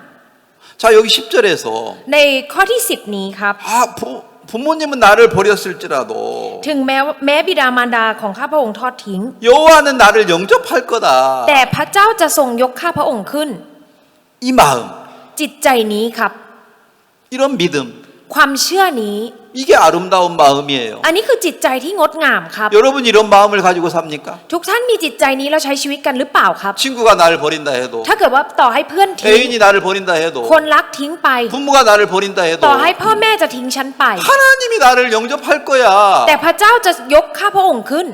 자 여기 10절에서 ในข้อที่ 10 นี้ครับ 아 부모님은 나를 버렸을지라도 ถึงแม้บิดามารดาของข้าพระองค์ทอดทิ้ง 여호와는 나를 영접할 거다. แต่พระเจ้าจะทรงยกข้าพระองค์ขึ้น 이 마음, จิตใจนี้ครับ 이런 믿음, ความเชื่อนี้ 이게 아름다운 마음이에요. อันนี้คือจิตใจที่งดงามครับ 여러분 이런 마음을 가지고 삽니까? ทุกท่านมีจิตใจนี้แล้วใช้ชีวิตกันหรือเปล่าครับ 친구가 나를 버린다 해도, ถ้าเกิดว่าต่อให้เพื่อนทิ้ง 애인이 나를 버린다 해도, คนรักทิ้งไป 부모가 나를 버린다 해도 ต่อให้พ่อแม่จะทิ้งฉันไป 하나님이 나를 영접할 거야. แต่พระเจ้าจะยกข้าพระองค์ขึ้น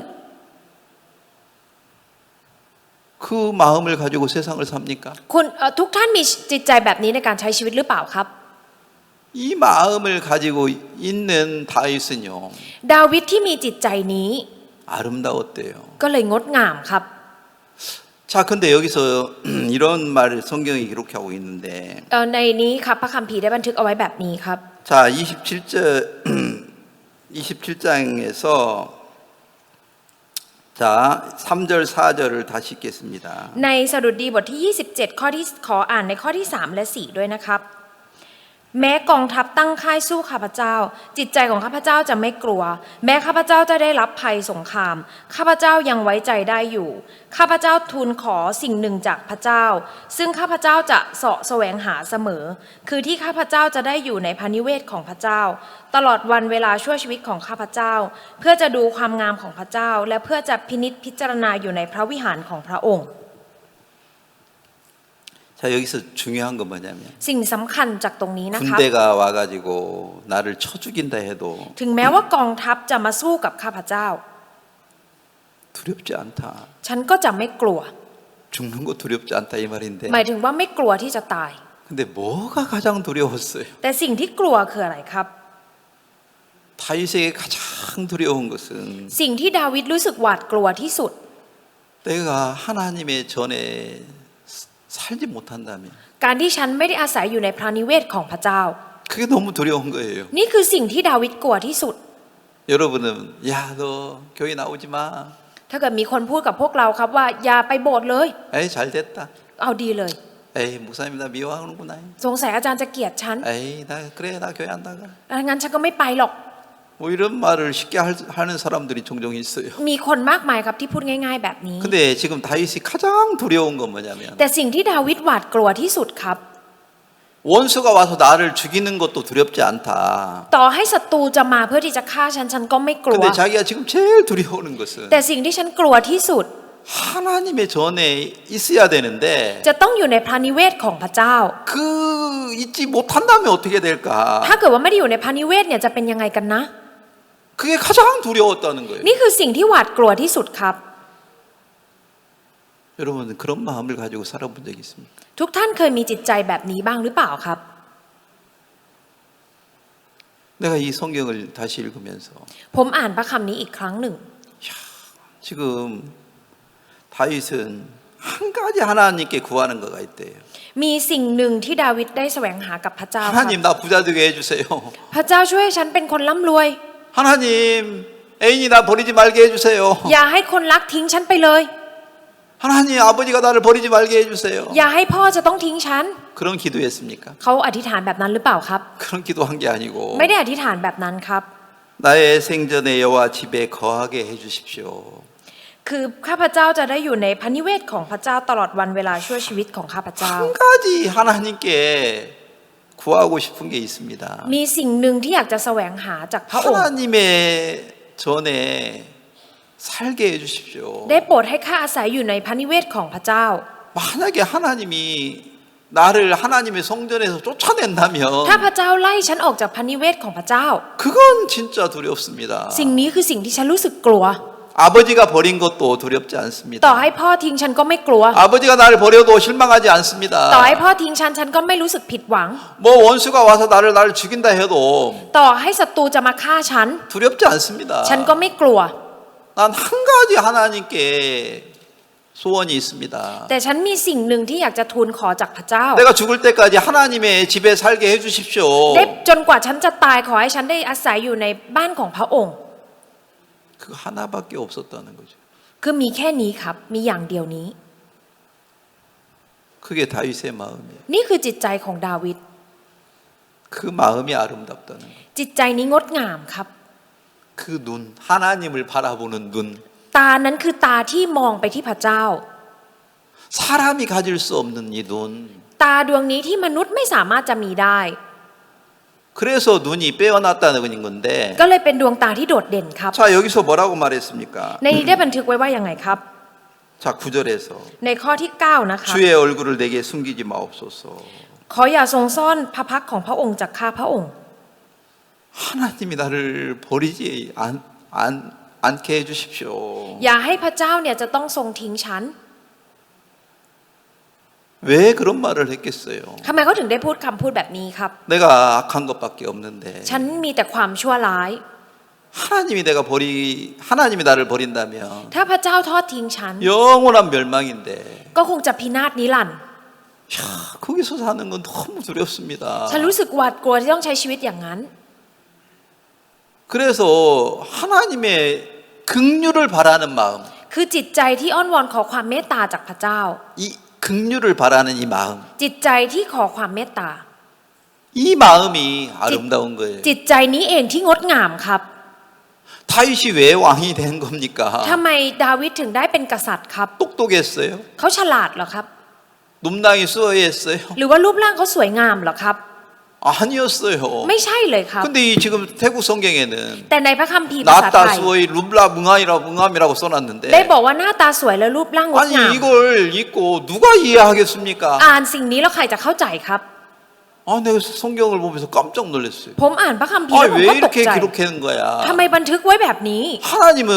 그 마음을 가지고 세상을 삽니까? คุณทุกท่านมีจิตใจแบบนี้ในการใช้ชีวิตหรือเปล่าครับ 이 마음을 가지고 있는 다윗은요 ดาวิดที่มีจิตใจนี้ 아름다웠대요. ก็เลยงดงามครับ 자, 근데 여기서 이런 말을 성경이 기록하고 있는데, ในนี้ครับพระคัมภีร์ได้บันทึกเอาไว้แบบนี้ครับ 자, 27장에서 자, 3절 4절을 다시 읽겠습니다. ในสดุดีบทที่ 27 ข้อที่ขออ่านในข้อที่ 3 และ 4 ด้วยนะครับ แม้กองทัพตั้งค่ายสู้ข้าพเจ้า จิตใจของข้าพเจ้าจะไม่กลัว แม้ข้าพเจ้าจะได้รับภัยสงคราม ข้าพเจ้ายังไว้ใจได้อยู่ ข้าพเจ้าทูลขอสิ่งหนึ่งจากพระเจ้า ซึ่งข้าพเจ้าจะเสาะแสวงหาเสมอ คือที่ข้าพเจ้าจะได้อยู่ในพระนิเวศของพระเจ้า ตลอดวันเวลาชั่วชีวิตของข้าพเจ้า เพื่อจะดูความงามของพระเจ้า และเพื่อจะพินิจพิจารณาอยู่ในพระวิหารของพระองค์ 자, 여기서 중요한 건 뭐냐면 สิ่งสำคัญจากตรงนี้นะครับ 군대가 와가지고 나를 쳐 죽인다 해도 ถึงแม้ว่ากองทัพจะมาสู้กับข้าพเจ้า 두렵지 않다. ฉันก็จะไม่กลัว 죽는 거 두렵지 않다 이 말인데. หมายถึงว่าไม่กลัวที่จะตาย 근데 뭐가 가장 두려웠어요? แต่สิ่งที่กลัวคืออะไรครับ 다윗에게 가장 두려운 것은 สิ่งที่ดาวิดรู้สึกหวาดกลัวที่สุด 내가 하나님의 전에 살지 못한다면 การที่ฉันไม่ได้อาศัยอยู่ในพระนิเวศของพระเจ้า 그게 너무 두려운 거예요. นี่คือสิ่งที่ดาวิดกลัวที่สุด 여러분은 야, 너 교회 나오지 마. ถ้าเกิดมีคนพูดกับพวกเราครับว่าอย่าไปโบสถ์เลย 에이, 잘 됐다. เอาดีเลย 에이, 목사님 나 미워하는구나. สงสัยอาจารย์จะเกลียดฉัน 에이, 나 그래, 나 교회 안 나가. งั้นฉันก็ไม่ไปหรอก 뭐 이런 말을 쉽게 하는 사람들이 종종 있어요. มีคนมากมายครับที่พูดง่ายๆแบบนี้ 근데 지금 다윗이 가장 두려운 건 뭐냐면 แต่สิ่งที่ดาวิดหวาดกลัวที่สุดครับ 원수가 와서 나를 죽이는 것도 두렵지 않다. ต่อให้ศัตรูจะมาเพื่อที่จะฆ่าฉันก็ไม่กลัว 근데 자기가 지금 제일 두려워하는 것은 แต่สิ่งที่ฉันกลัวที่สุด 하나님의 전에 있어야 되는데 จะต้องอยู่ในพระนิเวศของพระเจ้า 그 있지 못한다면 어떻게 될까? ถ้าเกิดว่าไม่ได้อยู่ในพระนิเวศเนี่ยจะเป็นยังไงกันนะ 그게 가장 두려웠다는 거예요. นี่คือสิ่งที่หวาดกลัวที่สุดครับ 여러분 그런 마음을 가지고 살아본 적이 있습니까? ทุกท่านเคยมีจิตใจแบบนี้บ้างหรือเปล่าครับ 내가 이 성경을 다시 읽으면서 ผมอ่านพระคำนี้อีกครั้งหนึ่ง 지금 다윗은 한 가지 하나님께 구하는 거가 있대요. มีสิ่งหนึ่งที่ดาวิดได้แสวงหากับพระเจ้าครับ 하나님 나 부자 되게 해주세요. พระเจ้าช่วยให้ฉันเป็นคนร่ำรวย 하나님 애인이 나 버리지 말게 해주세요. อย่าให้คนรักทิ้งฉันไปเลย 하나님 아버지가 나를 버리지 말게 해주세요. อย่าให้พ่อจะต้องทิ้งฉัน 그런 기도했습니까? เขาอธิษฐานแบบนั้นหรือเปล่าครับ 그런 기도한 게 아니고 ไม่ได้อธิษฐานแบบนั้นครับ 나의 생전에 여호와 집에 거하게 해주십시오. คือข้าพเจ้าจะได้อยู่ในพระนิเวศของพระเจ้าตลอดวันเวลาชั่วชีวิตของข้าพเจ้า 한 가지 하나님께 구하고 싶은 게 있습니다. มีสิ่งหนึ่งที่อยากจะแสวงหาจากพระองค์ 하나님의 전에 살게 해주십시오. ได้โปรดให้ข้าอาศัยอยู่ในพระนิเวศของพระเจ้า 만약에 하나님이 나를 하나님의 성전에서 쫓아낸다면 ถ้าพระเจ้าไล่ฉันออกจากพระนิเวศของพระเจ้า 그건 진짜 두렵습니다. สิ่งนี้คือสิ่งที่ฉันรู้สึกกลัว 아버지가 버린 것도 두렵지 ต่อ 않습니다. ให้พ่อทิ้งฉันก็ไม่กลัว 아버지가 나를 버려도 실망하지 ต่อ 않습니다. ให้พ่อทิ้งฉันก็ไม่รู้สึกผิดหวัง 뭐 원수가 와서 나를 죽인다 해도 ต่อให้ศัตรูจะมาฆ่าฉัน 두렵지 않습니다. ฉันก็ไม่กลัว 난 한 가지 하나님께 소원이 있습니다. แต่ฉันมีสิ่งหนึ่งที่อยากจะทูลขอจากพระเจ้า 내가 죽을 때까지 하나님의 집에 살게 해주십시오. ได้จนกว่าฉันจะตายขอให้ฉันได้อาศัยอยู่ในบ้านของพระองค์ 그 하나밖에 없었다는 거죠. คือมีแค่นี้ครับ มีอย่างเดียวนี้ 그게 다윗의 마음이에요. นี่คือจิตใจของดาวิด 그 마음이 아름답다는 거. จิตใจนี้งดงามครับ 그 눈, 하나님을 바라보는 눈. ตานั้นคือตาที่มองไปที่พระเจ้า 사람이 가질 수 없는 이 눈. ตาดวงนี้ที่มนุษย์ไม่สามารถจะมีได้ 그래서 눈이 빼어났다는 건데. ก็เลยเป็นดวงตาที่โดดเด่นครับ 자, 여기서 뭐라고 말했습니까? ในนี้ได้บันทึกไว้ว่าอย่างไงครับ 자, 9절에서 ในข้อที่9นะคะ 주의 얼굴을 내게 숨기지 마옵소서. ขออย่าทรงซ่อนพระพักของพระองค์จากข้าพระองค์ 하나님이 나를 버리지 않게 해주십시오. อย่าให้พระเจ้าเนี่ยจะต้องทรงทิ้งฉัน 왜 그런 말을 했겠어요? ทำไมเขาถึงได้พูดคำพูดแบบนี้ครับ 내가 악한 것밖에 없는데 ฉันมีแต่ความชั่วร้าย 하나님이 나를 버린다면 ถ้าพระเจ้าทอดทิ้งฉัน 영원한 멸망인데. ก็คงจะพินาศนิรันดร์ 야, 거기서 사는 건 너무 두렵습니다. ฉันรู้สึกหวาดกลัวที่ต้องใช้ชีวิตอย่างนั้น 그래서 하나님의 긍휼을 바라는 마음, คือจิตใจที่อ้อนวอนขอความเมตตาจากพระเจ้า 이 긍휼을 바라는 이 마음, จิตใจที่ขอความเมตตา 이 마음이 아름다운 거예요. จิตใจนี้เองที่งดงามครับ 다윗이 왜 왕이 된 겁니까? ทำไมดาวิดถึงได้เป็นกษัตริย์ครับ 똑똑했어요? เขาฉลาดเหรอครับ 눈낭이 수어했어요? หรือว่ารูปร่างเขาสวยงามเหรอครับ 아니었어요. ไม่ใช่เลยครับ 근데 이 지금 태국 성경에는 แต่ในพระคัมภีร์ภาษาไท 나따 ย 수어의 룸라 뭉함이라고 써놨는데 ได้บอกว่าหน้าตาสวยและรูปร่างงด 아니 งาม 이걸 읽고 누가 이해하겠습니까? อ่านสิ่งนี้แล้วใครจะเข้าใจครับ 아, 내가 성경을 보면서 깜짝 놀랐어요. ผมอ่านพระคัมภีร์ 아, แล้วผม 왜 ก็ตก 이렇게 ใจ 기록하는 거야? ทำไมบันทึกไว้แบบนี้ 하나님은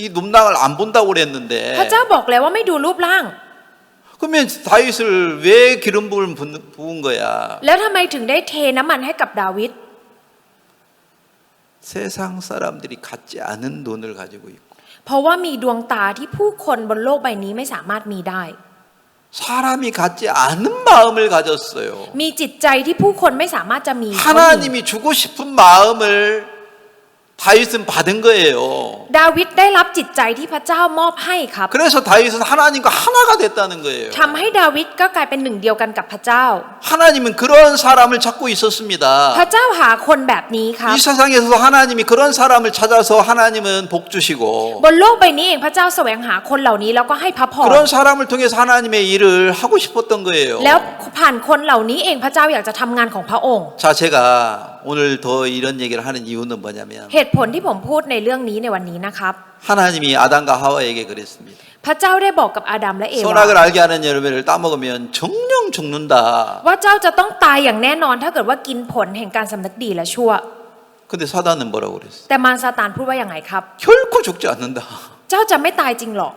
이 눈낭을 안 본다고 พระ 그랬는데 เจ้าบอกแล้วว่าไม่ดูรูปร่าง 그러면 다윗을 왜 기름부을 부은 거야? แล้วทำไมถึงได้เทน้ำมันให้กับดาวิด 세상 사람들이 갖지 않은 눈을 가지고 있고 เพราะว่ามีดวงตาที่ผู้คนบนโลกใบนี้ไม่สามารถมีได้ 사람이 갖지 않은 마음을 가졌어요. มีจิตใจที่ผู้คนไม่สามารถจะมีเขามี 하나님이 주고 싶은 마음을 다윗은 받은 거예요. ดาวิดได้รับจิตใจที่พระเจ้ามอบให้ครับ 그래서 다윗은 하나님과 하나가 됐다는 거예요. ทำให้ดาวิดก็กลายเป็นหนึ่งเดียวกันกับพระเจ้า 하나님은 그런 사람을 찾고 있었습니다. พระเจ้าหาคนแบบนี้ครับ 이 세상에서도 하나님이 그런 사람을 찾아서 하나님은 복 주시고 บนโลกใบนี้เองพระเจ้าแสวงหาคนเหล่านี้แล้วก็ให้พระพร 그런 사람을 통해서 하나님의 일을 하고 싶었던 거예요. แล้วผ่านคนเหล่านี้เองพระเจ้าอยากจะทำงานของพระองค์ 자, 제가 오늘 더 이런 얘기를 하는 이유는 뭐냐면 เหตุผลที่ผมพูดในเรื่องนี้ในวันนี้นะครับ 하나님이 아담과 하와에게 그랬습니다. พระเจ้าได้บอกกับอาดัมและเอวา 선악을 알게 하는 열매를 따먹으면 정령 죽는다. ว่าเจ้าจะต้องตายอย่างแน่นอนถ้าเกิดว่ากินผลแห่งการสำนึกดีและชั่ว 근데 사단은 뭐라고 그랬어? แต่มารซาตานพูดว่าอย่างไรครับ 결코 죽지 않는다. เจ้าจะไม่ตายจริงหรอก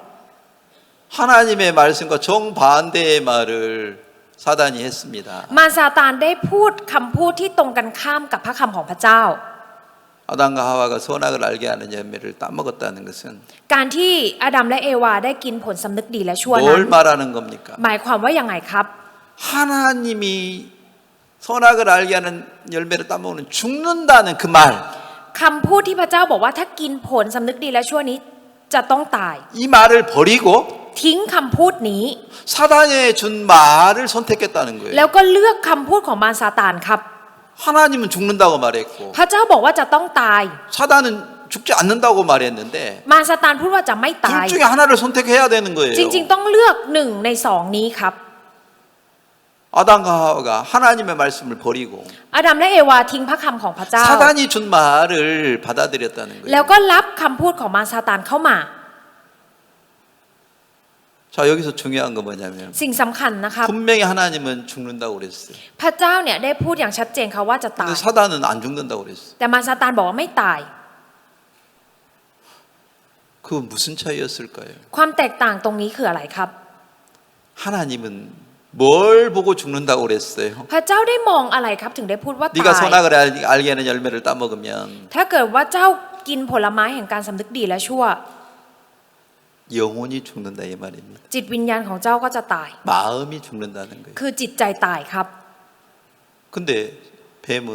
하나님의 말씀과 정반대의 말을 사단이 했습니다. มารซาตานได้พูดคำพูดที่ตรงกันข้ามกับพระคำของพระเจ้า 아담과 하와가 선악을 알게 하는 열매를 따먹었다는 것은 การที่อาดัมและเอวาได้กินผลสำนึกดีและชั่วนั้น 뭘 말하는 겁니까? หมายความว่าอย่างไรครับ 하나님이 선악을 알게 하는 열매를 따먹으면 죽는다는 그 말. คำพูดที่พระเจ้าบอกว่าถ้ากินผลสำนึกดีและชั่วนี้จะต้องตาย 이 말을 버리고 ทิ้งคำพูดนี้ 사단에 준 말을 선택했다는 거예요. แล้วก็เลือกคำพูดของมารซาตานครับ 하나님은 죽는다고 말했고 พระเจ้าบอกว่าจะต้องตาย 사단은 죽지 않는다고 말했는데 มารซาตานพูดว่าจะไม่ตาย 둘 중에 하나를 선택해야 되는 거예요. จริงๆต้องเลือกหนึ่งในสองนี้ครับ 아담과 하와가 하나님의 말씀을 버리고 อาดัมและเอวาทิ้งพระคำของพระเจ้า 사단이 준 말을 받아들였다는 แล้ว 거예요. ก็รับคำพูดของมารซาตานเข้ามา 자, 여기서 중요한 건 뭐냐면 สิ่งสำคัญนะครับ 분명히 하나님은 죽는다고 그랬어요. พระเจ้าเนี่ยได้พูดอย่างชัดเจนค่ะว่าจะตาย 근데 사단은 안 죽는다고 그랬어요. แต่มารซาตานบอกว่าไม่ตาย 그건 무슨 차이였을까요? ความแตกต่างตรงนี้คืออะไรครับ 하나님은 뭘 보고 죽는다고 그랬어요? พระเจ้าได้มองอะไรครับถึงได้พูดว่า 네가 ตาย 선악을 알게 하는 열매를 따먹으면 ถ้าเกิดว่าเจ้ากินผลไม้แห่งการสำนึกดีและชั่ว 영혼이 죽는다 이 말입니다. จิตวิญญาณของเจ้าก็จะตาย 마음이 죽는다는 거예요. คือจิตใจตายครับ 근데 뱀은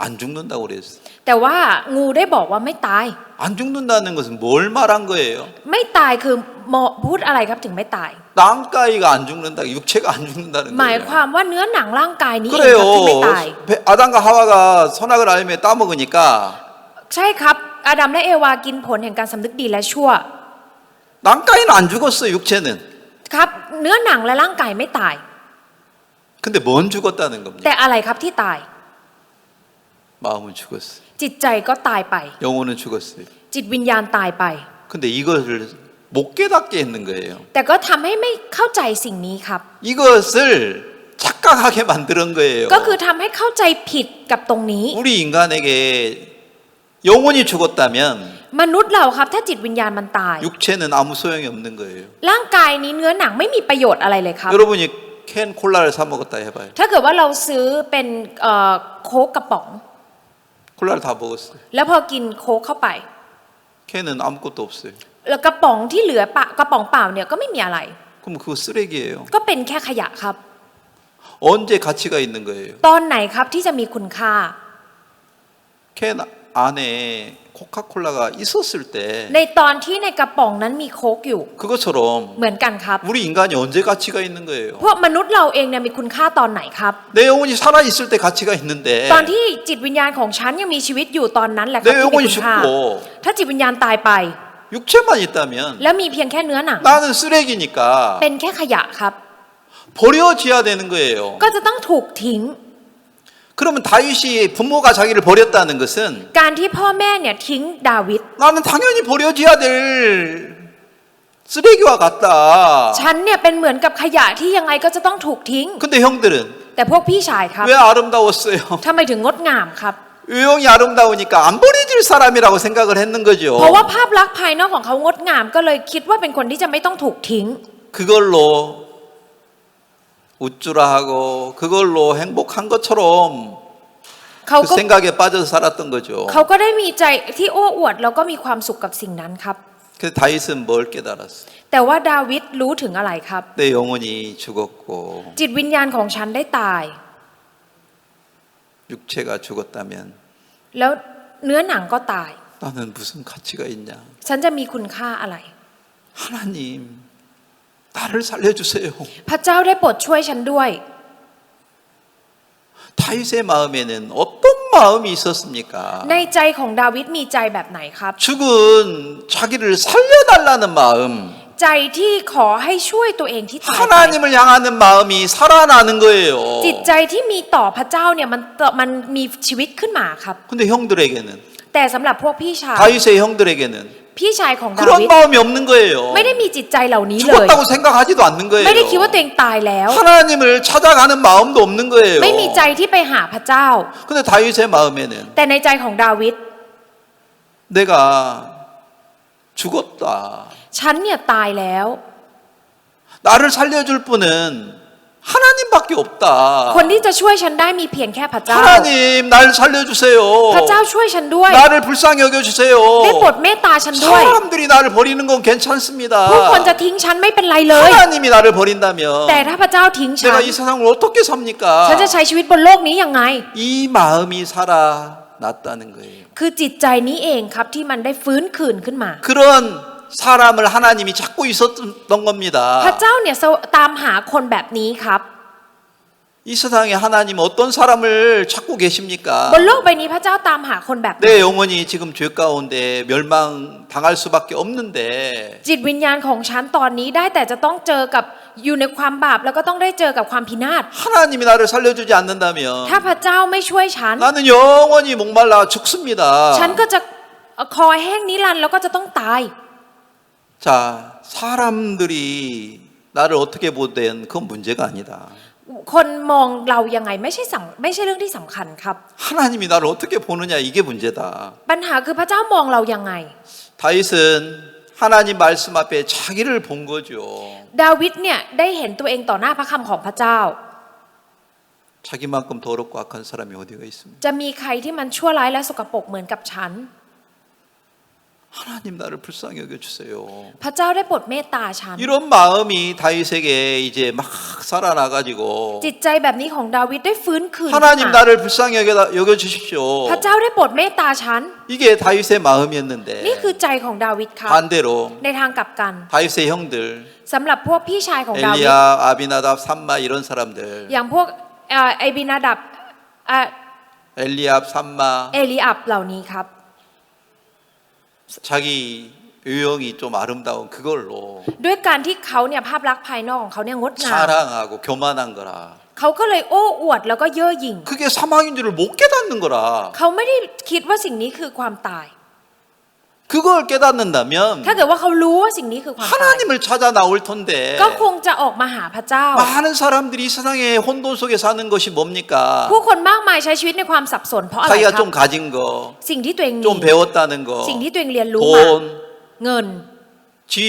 안 죽는다고 그랬어요. แต่ว่างูได้บอกว่าไม่ตาย 안 죽는다는 것은 뭘 말한 거예요? ไม่ตายคือพูดอะไรครับถึงไม่ตาย 땅가위가 안 죽는다, 육체가 안 죽는다는 หมาย 거예요. ความว่าเนื้อหนังร่างกายนี้เองครับที่ไม่ 그래요. ตาย 아담과 하와가 선악을 알며 따먹으니까 ใช่ครับอาดัมและเอวากินผลแห่งการสำนึกดีและชั่ว 땅가위는 안 죽었어요, 육체는. ครับเนื้อหนังและร่างกายไม่ตาย 근데 뭔 죽었다는 แต่ 겁니까? อะไรครับที่ตาย 마음은 죽었어요. จิตใจก็ตายไป 영혼은 죽었어요. จิตวิญญาณตายไป 근데 이것을 못 깨닫게 했는 거예요. แต่ก็ทำให้ไม่เข้าใจสิ่งนี้ครับ 이것을 착각하게 만드는 거예요. ก็คือทำให้เข้าใจผิดกับตรงนี้ 우리 인간에게 영혼이 죽었다면 มนุษย์เราครับถ้าจิตวิญญาณมันตาย 육체는 아무 소용이 없는 거예요. ร่างกายนี้เนื้อหนังไม่มีประโยชน์อะไรเลยครับ 여러분이 캔 콜라를 사 먹었다 해봐요. ถ้าเกิดว่าเราซื้อเป็นโค้กกระป๋อง 콜라를 다 먹었어요. แล้วพอกินโค้กเข้าไป 캔은 아무것도 없어요. แล้วกระป๋องที่เหลือกระป๋องเปล่าเนี่ยก็ไม่มีอะไร 그럼 그거 쓰레기예요. ก็เป็นแค่ขยะครับ 언제 가치가 있는 거예요? ตอนไหนครับที่จะมีคุณค่า 캔 안에 코카콜라가 있었을 때 ในตอนที่ในกระป๋องนั้นมีโค้กอยู่ 그것처럼 เหมือนกันครับ 우리 인간이 언제 가치가 있는 거예요? พวกมนุษย์เราเองเนี่ยมีคุณค่าตอนไหนครับ 내 영혼이 살아 있을 때 가치가 있는데 ตอนที่จิตวิญญาณของฉันยังมีชีวิตอยู่ตอนนั้นแหละครับ 내 ที่มี 영혼이 คุณค่า 죽고 ถ้าจิตวิญญาณตายไป 육체만 있다면 แล้วมีเพียงแค่เนื้อหนัง 나는 쓰레기니까 เป็นแค่ขยะครับ 버려져야 되는 거예요. ก็จะต้องถูกทิ้ง 그러면 다윗이 부모가 자기를 버렸다는 것은 การที่พ่อแม่เนี่ยทิ้งดาวิด 나는 당연히 버려져야 될 쓰레기와 같다. ฉันเนี่ยเป็นเหมือนกับขยะที่ยังไงก็จะต้องถูกทิ้ง 근데 형들은 แต่พวกพี่ชายครับ 왜 아름다웠어요? ทำไมถึงงดงามครับ 외형이 아름다우니까 안 버려질 사람이라고 생각을 했는 เพ 거죠. ราะว่าภาพลักษณ์ภายนอกของเขางดงามก็เลยคิดว่าเป็นคนที่จะไม่ต้องถูกทิ้ง 그걸로 우쭐아 하고 그걸로 행복한 것처럼 เขา 그 ก็ 생각에 빠져서 살았던 거죠. เขาก็ได้มีใจที่โอ้อวดแล้วก็มีความสุขกับสิ่งนั้นครับ 그래서 다윗은 뭘 깨달았어? แต่ว่าดาวิดรู้ถึงอะไรครับ 내 영혼이 죽었고 จิตวิญญาณของฉันได้ตาย 육체가 죽었다면 แล้วเนื้อหนังก็ตาย 나는 무슨 가치가 있냐? ฉันจะมีคุณค่าอะไร 하나님, 나를 살려주세요. พระเจ้าได้โปรดช่วยฉันด้วย 다윗의 마음에는 어떤 마음이 있었습니까? ในใจของดาวิดมีใจแบบไหนครับ 죽은 자기를 살려달라는 마음, ใจที่ขอให้ช่วยตัวเองที่ตายไป 하나님을 향하는 마음이 살아나는 거예요. จิตใจที่มีต่อพระเจ้าเนี่ยมันมีชีวิตขึ้นมาครับ 근데 형들에게는 แต่สำหรับพวกพี่ชาย 다윗의 형들에게는 พี่ชายของดา 그런 วิด 마음이 없는 거예요. ไม่ได้มีจิตใจเหล่านี้เลย 죽었다고 생각하지도 않는 ไม่ได้คิด 거예요. ว่าตัวเองตายแล้ว 하나님을 찾아가는 마음도 없는 거예요. ไม่มีใจที่ไปหาพระเจ้า 근데 다윗의 마음에는 แต่ในใจของดาวิด 내가 죽었다. ฉันเนี่ยตายแล้ว 나를 살려줄 분은 하나님밖에 없다. คนที่จะช่วยฉันได้มีเพียงแค่พระเจ้า 하나님, 날 살려주세요. พระเจ้าช่วยฉันด้วย 나를 불쌍히 여겨주세요. ได้โปรดเมตตาฉันด้วย 사람들이 나를 버리는 건 괜찮습니다. ผู้คนจะทิ้งฉันไม่เป็นไรเลย 하나님이 나를 버린다면 แต่ถ้าพระเจ้าทิ้งฉัน 내가 이 세상을 어떻게 삽니까? ฉันจะใช้ชีวิตบนโลกนี้ยังไง 이 마음이 살아났다는 거예요. คือจิตใจนี้เองครับที่มันได้ฟื้นคืนขึ้นมา 그런 사람을 하나님이 찾고 있었던 겁니다. พระเจ้าเนี่ยตามหาคนแบบนี้ครับ 이 세상에 하나님 어떤 사람을 찾고 계십니까? บนโลกใบนี้พระเจ้าตามหาคนแบบไหน 내 영혼이 지금 죄 가운데 멸망당할 수밖에 없는데 จิตวิญญาณของฉันตอนนี้ได้แต่จะต้องเจอกับอยู่ในความบาปแล้วก็ต้องได้เจอกับความพินาศ 하나님이 나를 살려주지 않는다면 ถ้าพระเจ้าไม่ช่วยฉัน 나는 영원히 목말라 죽습니다. ฉันก็จะคอแห้งนิรันดร์แล้วก็จะต้องตาย 자, 사람들이 나를 어떻게 보든 그건 문제가 아니다. คนมองเรายังไงไม่ใช่เรื่องที่สำคัญครับ 하나님이 나를 어떻게 보느냐 이게 문제다. ปัญหาคือพระเจ้ามองเรายังไง 다윗은 하나님 말씀 앞에 자기를 본 거죠. ดาวิดเนี่ยได้เห็นตัวเองต่อหน้าพระคำของพระเจ้า 자기만큼 더럽고 악한 사람이 어디가 있습니까? จะมีใครที่มันชั่วร้ายและสกปรกเหมือนกับฉัน 하나님 나를 불쌍히 여겨주세요. พระเจ้าได้โปรดเมตตาฉัน 이런 마음이 다윗에게 이제 막 살아나가지고 จิตใจแบบนี้ของดาวิดได้ฟื้นคืนขึ้น 하나님 มา 나를 불쌍히 여겨주십시오. พระเจ้าได้โปรดเมตตาฉัน 이게 다윗의 마음이었는데 นี่คือใจของดาวิดครับ 반대로 ในทางกลับกัน 다윗의 형들 สำหรับพวกพี่ชายของดาวิด 엘리야, 아비나답, 삼마 이런 사람들 อย่างพวกไอบินาดับ 엘리압, 삼마 เอลีอับเหล่านี้ครับ 자기 외형이 좀 아름다운 그걸로 ด้วยการที่เขาเนี่ยภาพลักษณ์ภายนอกของเขาเนี่ยงดงาม 자랑하고 교만한 거라. เขาก็เลยโอ้อวดแล้วก็เย่อหยิ่ง 그게 사망인 줄을 못 깨닫는 거라. เขาไม่ได้คิดว่าสิ่งนี้คือความตาย 그걸 깨닫는다면 ถ้าเกิดว่าเขารู้ว่าสิ่งนี้คือความตาย 하나님을 찾아 나올 텐데 ก็คงจะออกมาหาพระเจ้า 많은 사람들이 이 세상에 혼돈 속에 사는 것이 뭡니까? ผู้คนมากมายใช้ชีวิตในความสับสนเพราะอะไรค 자기가 รับ 좀 가진 거, สิ่งที่ตัวเองมี 좀 배웠다는 거, สิ่งที่ตัวเองเรียนรู้มา 돈, เงิน 지위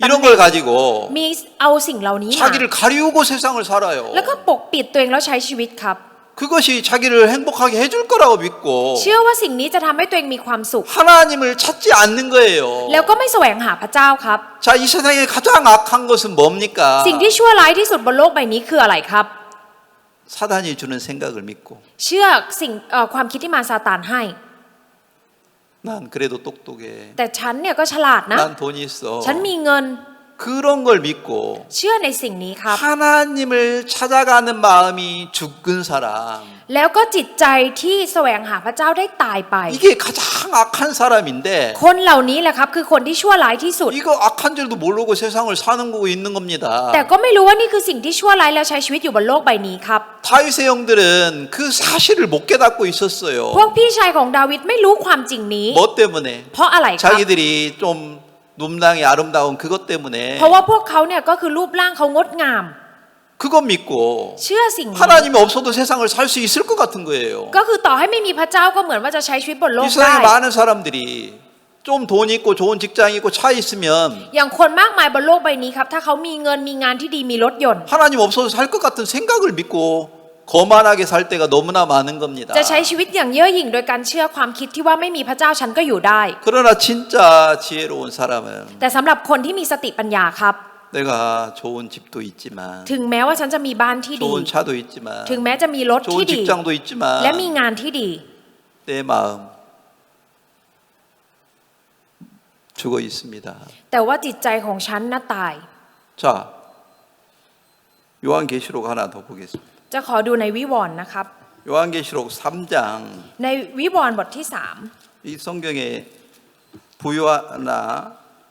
이런 걸 가지고 มีเอาสิ่งเหล่านี้มา 자기를 가리우고 세상을 살아요. แล้วก็ปกปิดตัวเองแล้วใช้ชีวิตครับ 그것이 자기를 행복하게 해줄 거라고 믿고 เชื่อว่าสิ่งนี้จะทำให้ตัวเองมีความสุข 하나님을 찾지 않는 거예요. แล้วก็ไม่แสวงหาพระเจ้าครับ 자, 이 세상에 가장 악한 것은 뭡니까? สิ่งที่ชั่วร้ายที่สุดบนโลกใบนี้คืออะไรครับ 사단이 주는 생각을 믿고 เชื่อสิ่งความคิดที่มารซาตานให้ 난 그래도 똑똑해. แต่ฉันเนี่ยก็ฉลาดนะ 난 돈이 있어. ฉันมีเงิน 그런 걸 믿고 เชื่อในสิ่งนี้ครับ 하나님을 찾아가는 마음이 죽은 사람. แล้วก็จิตใจที่แสวงหาพระเจ้าได้ตายไป 이게 가장 악한 사람인데 คนเหล่านี้แหละครับคือคนที่ชั่วร้ายที่สุด 이거 악한 줄도 모르고 세상을 사는 거고 있는 겁니다. แต่ก็ไม่รู้ว่านี่คือสิ่งที่ชั่วร้ายแล้วใช้ชีวิตอยู่บนโลกใบนี้ครับ 다윗의 형들은 그 사실을 못 깨닫고 있었어요. พวกพี่ชายของดาวิดไม่รู้ความจริงนี้ 뭐 때문에? เพราะอะไรครับ 자기들이 좀 눈망이 아름다운 그것 때문에 เพราะว่าพวกเขาเนี่ยก็คือรูปร่างเขางดงาม 그것 믿고 เชื่อสิ่งนี้ 하나님이 없어도 세상을 살 수 있을 것 같은 거예요. ก็คือต่อให้ไม่มีพระเจ้าก็เหมือนว่าจะใช้ชีวิตบนโล 이 กได้ 세상에 많은 사람들이 좀 돈 있고 좋은 직장 있고 차 있으면 อย่างคนมากมายบนโลกใบนี้ครับถ้าเขามีเงินมีงานที่ดีมีรถยนต์ 하나님 없어도 살 것 같은 생각을 믿고 거만하게 살 때가 너무나 많은 겁니다. จะใช้ชีวิตอย่างเย่อหยิ่งโดยการเชื่อความคิดที่ว่าไม่มีพระเจ้าฉันก็อยู่ได้ 그러나 진짜 지혜로운 사람은 แต่สำหรับคนที่มีสติปัญญาครับ 내가 좋은 집도 있지만 ถึงแม้ว่าฉันจะมีบ้านที่ดี 좋은 차도 있지만 ถึงแม้จะมีรถที่ 좋은 ดี 직장도 있지만 และมีงานที่ดี 내 마음 죽어 있습니다. แต่ว่าจิตใจของฉันน่ะตาย 자, 요한계시록 하나 더 보겠습니다. จะขอดูในวิวรณ์นะครับ 요한계시록 3장 ในวิวรณ์บทที่ 이 성경에 부유하나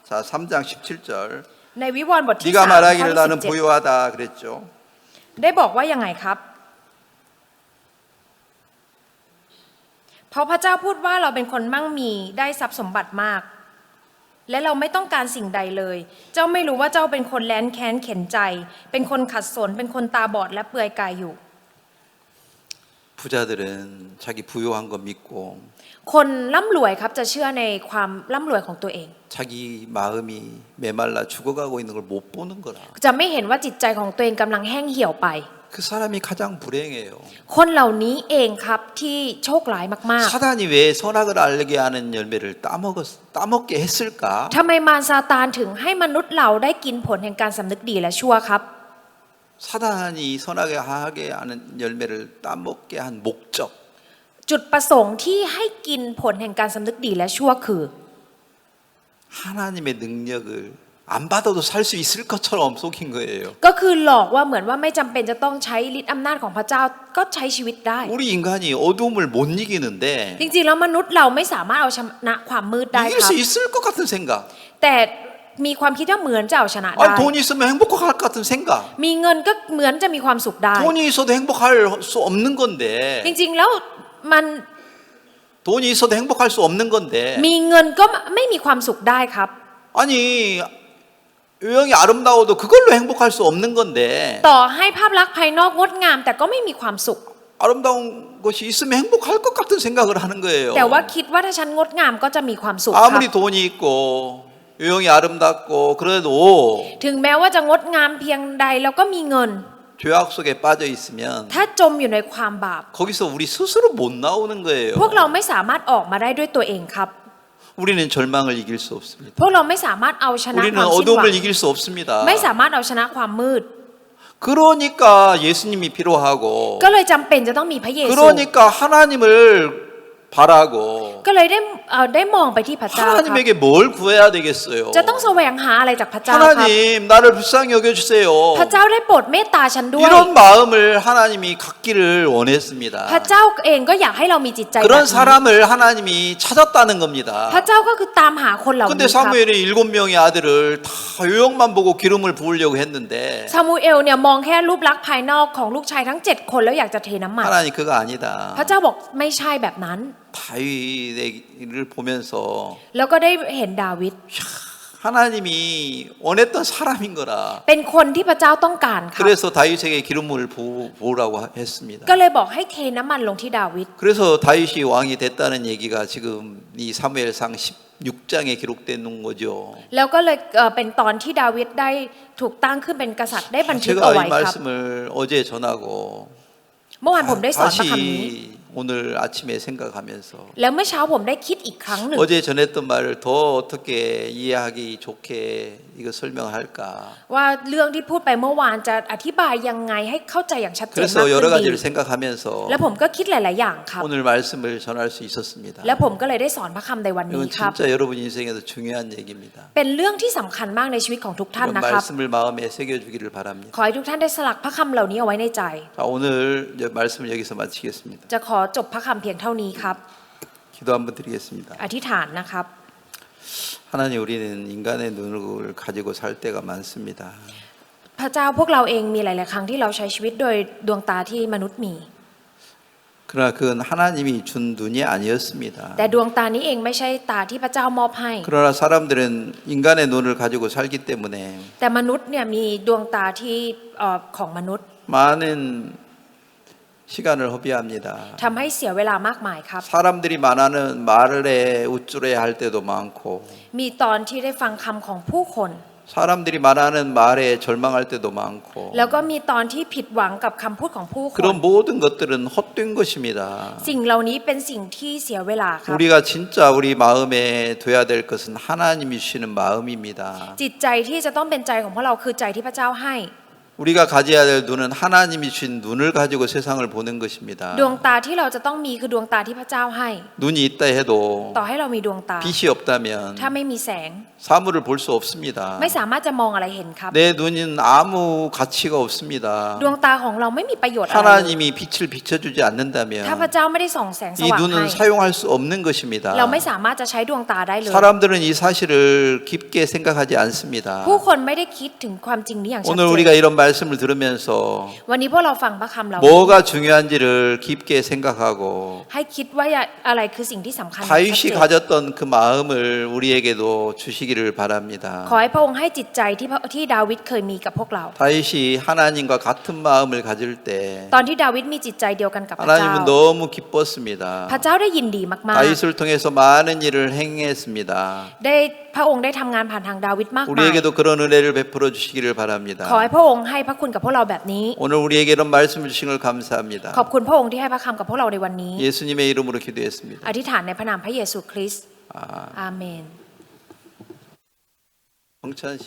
자 3장 17절 3ในวิวรณ์บทที่ 네가 3 말하기를 ข้อ 나는 ที่ 부유하다 그랬죠. 17ได้บอกว่ายังไงครับ เพราะพระเจ้าพูดว่าเราเป็นคนมั่งมีได้ทรัพย์สมบัติมาก และเราไม่ต้องการสิ่งใดเลย เจ้าไม่รู้ว่าเจ้าเป็นคนแร้นแค้นเข็นใจ เป็นคนขัดสนเป็นคนตาบอดและเปลือยกายอยู่ 부자들은 자기 부유한 거 믿고 คนร่ำรวยครับจะเชื่อในความร่ำรวยของตัวเอง 자기 마음이 메말라 죽어가고 있는 걸 못 보는 거라. จะไม่เห็นว่าจิตใจของตัวเองกำลังแห้งเหี่ยวไป 그 사람이 가장 불행해요. คนเหล่านี้เองครับที่โชคร้ายมาก 사단이 왜 선악을 알게 하는 열매를 따먹게 했을까? ๆทำไมมารซาตานถึงให้มนุษย์เราได้กินผลแห่งการสำนึกดีและชั่วครับ 사단이 선하게 하게 하는 열매를 따먹게 한 목적. จุดประสงค์ที่ให้กินผลแห่งการสำนึกดีและชั่วคือ 하나님의 능력을 안 받아도 살 수 있을 것처럼 속인 거예요. ก็คือหลอกว่าเหมือนว่าไม่จำเป็นจะต้องใช้ฤทธิ์อำนาจของพระเจ้าก็ใช้ชีวิตได้ 우리 인간이 어둠을 못 이기는데 จริงๆแล้วมนุษย์เราไม่สามารถเอาชนะความมืดได้ 이길 ครับ 수 있을 것 같은 생각. แต่มีความคิดว่าเหมือนจะเอาชนะได้ 돈 있으면 행복할 것 같은 생각. มีเงินก็เหมือนจะมีความสุขได้ 돈이 있어도 행복할 수 없는 건데. จริงๆแล้วมัน 돈이 있어도 행복할 수 없는 건데. มีเงินก็ไม่มีความสุขได้ครับ 아니 외형이 아름다워도 그걸로 행복할 수 없는 건데. ต่อให้ภาพลักษณ์ภายนอกงดงามแต่ก็ไม่มีความสุข 아름다운 것이 있으면 행복할 것 같은 생각을 하는 거예요. แต่ว่าคิดว่าถ้าฉันงดงามก็จะมีความสุขครับ 아무리 돈이 있고 외형이 아름답고 그래도 ถึงแม้ว่าจะงดงามเพียงใดแล้วก็มีเงิน 죄악 속에 빠져 있으면 ถ้าจมอยู่ในความบาป 거기서 우리 스스로 못 나오는 거예요. พวกเราไม่สามารถออกมาได้ด้วยตัวเองครับ 우리는 절망을 이길 수 없습니다. พวกเราไม่สามารถเอาชนะ 우리는 ความสิ้นหวัง 어둠을 이길 수 없습니다. ไม่สามารถเอาชนะความมืด 그러니까 예수님이 필요하고 ก็เลยจำเป็นจะต้องมีพระเยซู 그러니까 하나님을 바라고 ก็เลยได้มองไปที่พระเจ้าครับ 하나님에게 뭘 구해야 되겠어요? จะต้องแสวงหาอะไรจากพระเจ้าครับ 하나님 나를 불쌍히 여겨주세요. พระเจ้าได้โปรดเมตตาฉันด้วย 이런 마음을 하나님이 갖기를 원했습니다. พระเจ้าเองก็อยากให้เรามีจิตใจแบบ 그런 นี้ 사람을 하나님이 찾았다는 겁니다. พระเจ้าก็คือตามหาคนเหล่า 근데 นี้ครับ 사무엘이 7명의 아들을 다 요역만 보고 기름을 부으려고 했는데 ซามูเอลเนี่ยมองแค่รูปลักษณ์ภายนอกของลูกชายทั้ง 7 คนแล้วอยากจะเทน้ำมัน 하나님 그거 아니다. พระเจ้าบอกไม่ใช่แบบนั้น 다윗을 보면서 แล้วก็ได้เห็นดาวิด 하나님이 원했던 사람인 거라. เป็นคนที่พระเจ้าต้องการครับ 그래서 다윗에게 기름을 부으라고 했습니다. ก็เลยบอกให้เทน้ำมันลงที่ดาวิด 그래서 다윗이 왕이 됐다는 얘기가 지금 이 사무엘상 16장에 기록되는 거죠. แล้วก็เลยเป็นตอนที่ดาวิดได้ถูกตั้งขึ้นเป็นกษัตริย์ได้บันทึก 제가 เอาไว้ 이 ครับ 말씀을 어제 전하고 เมื่อวานผมได้สอนพระคำนี้ 다시 오늘 아침에 생각하면서 แล้วเมื่อเช้าผมได้คิดอีกครั้งหนึ่ง 어제 전했던 말을 더 어떻게 이해하기 좋게 이거 설명할까. ว่าเรื่องที่พูดไปเมื่อวานจะอธิบายยังไงให้เข้าใจอย่างชัดเจนมาก 그래서 ขึ้ 여러 นดี 가지를 생각하면서 แล้วผมก็คิดหลาย ๆ อย่างครับ 오늘 말씀을 전할 수 있었습니다. แล้วผมก็เลยได้สอนพระคำในวันนี้ 이건 ครับ 진짜 여러분 인생에서 중요한 얘기입니다. เป็นเรื่องที่สำคัญมากในชีวิตของทุกท่าน 이런 นะครับ 말씀을 마음에 새겨주기를 바랍니다. ขอให้ทุกท่านได้สลักพระคำเหล่านี้เอาไว้ในใจ 자, 오늘 이제 말씀을 여기서 마치겠습니다. จะขอจบพระคำเพียงเท่านี้ครับ 기도 한번 드리겠습니다. อธิษฐานนะครับ 하나님 우리는 인간의 눈을 가지고 살 때가 많습니다. พระเจ้าพวกเราเองมีหลาย ๆ ครั้งที่เราใช้ชีวิตโดยดวงตาที่มนุษย์มี 그러나 그건 하나님이 준 눈이 아니었습니다. แต่ดวงตานี้เองไม่ใช่ตาที่พระเจ้ามอบให้ 그러나 사람들은 인간의 눈을 가지고 살기 때문에 แต่มนุษย์เนี่ยมีดวงตาที่ของมนุษย์ 많은 시간을 허비합니다. ทำให้เสียเวลามากมายครับ 사람들이 말하는 말에 우쭐해야 할 때도 많고 มีตอนที่ได้ฟังคำของผู้คน 사람들이 말하는 말에 절망할 때도 많고 แล้วก็มีตอนที่ผิดหวังกับคำพูดของผู้คน 그런 모든 것들은 헛된 것입니다. สิ่งเหล่านี้เป็นสิ่งที่เสียเวลาครับ 우리가 진짜 우리 마음에 둬야 될 것은 하나님이 주시는 마음입니다. จิตใจที่จะต้องเป็นใจของพวกเราคือใจที่พระเจ้าให้ 우리가 가져야 될 눈은 하나님이 주신 눈을 가지고 세상을 보는 것입니다. ดวงตาที่เราจะต้องมีคือดวงตาที่พระเจ้าให้ 눈이 있다 해도 ต่อให้เรามีดวงตา 빛이 없다면 ถ้าไม่มีแสง 사물을 볼 수 없습니다. ไม่สามารถจะมองอะไรเห็นครับ 내 눈은 아무 가치가 없습니다. ดวงตาของเราไม่มีประโยชน์อะไรเลย 하나님이 빛을 비춰주지 ถ้า 않는다면 พระเจ้าไม่ได้ส่องแสงส 이 ว่างให้ 눈은 사용할 수 없는 것입니다. เราไม่สามารถจะใช้ดวงตาได้เลย 사람들은 이 사실을 깊게 생각하지 않습니다. ผู้คนไม่ได้คิดถึงความจริงนี้อย่างชัด 오늘 เจ 우리가 น 이런 말씀을 들으면서 วันนี้พวกเราฟังพระคำเรา 뭐가 중요한지를 깊게 생각하고 ให้คิดว่าอะไรคือสิ่งที่สำคัญอย่างชัด 다윗이 เจน 가졌던 그 마음을 우리에게도 주시기를 바랍니다. ขอให้พระองค์ให้จิตใจที่ดาวิดเคยมีกับพวกเรา 다윗이 하나님과 같은 마음을 가질 때 ตอนที่ดาวิดมีจิตใจเดียวกันกับพระเจ้า 하나님은 너무 기뻤습니다. พระเจ้าได้ยินดีมาก 다윗을 통해서 많은 일을 행했습니다. ๆได้พระองค์ได้ทำงานผ่านทางดาวิดมากมาย 우리에게도 그런 은혜를 베풀어 주시기를 바랍니다. ขอให้พระองค์ให้พระคุณกับพวกเราแบบนี้ 오늘 우리에게 이런 말씀을 주신 걸 감사합니다. ขอบคุณพระองค์ที่ให้พระคำกับพวกเราในวันนี้ 예수님의 이름으로 기도했습니다. อธิษฐานในพระนามพระเยซูคริสต์ 아, อาเมน 성찬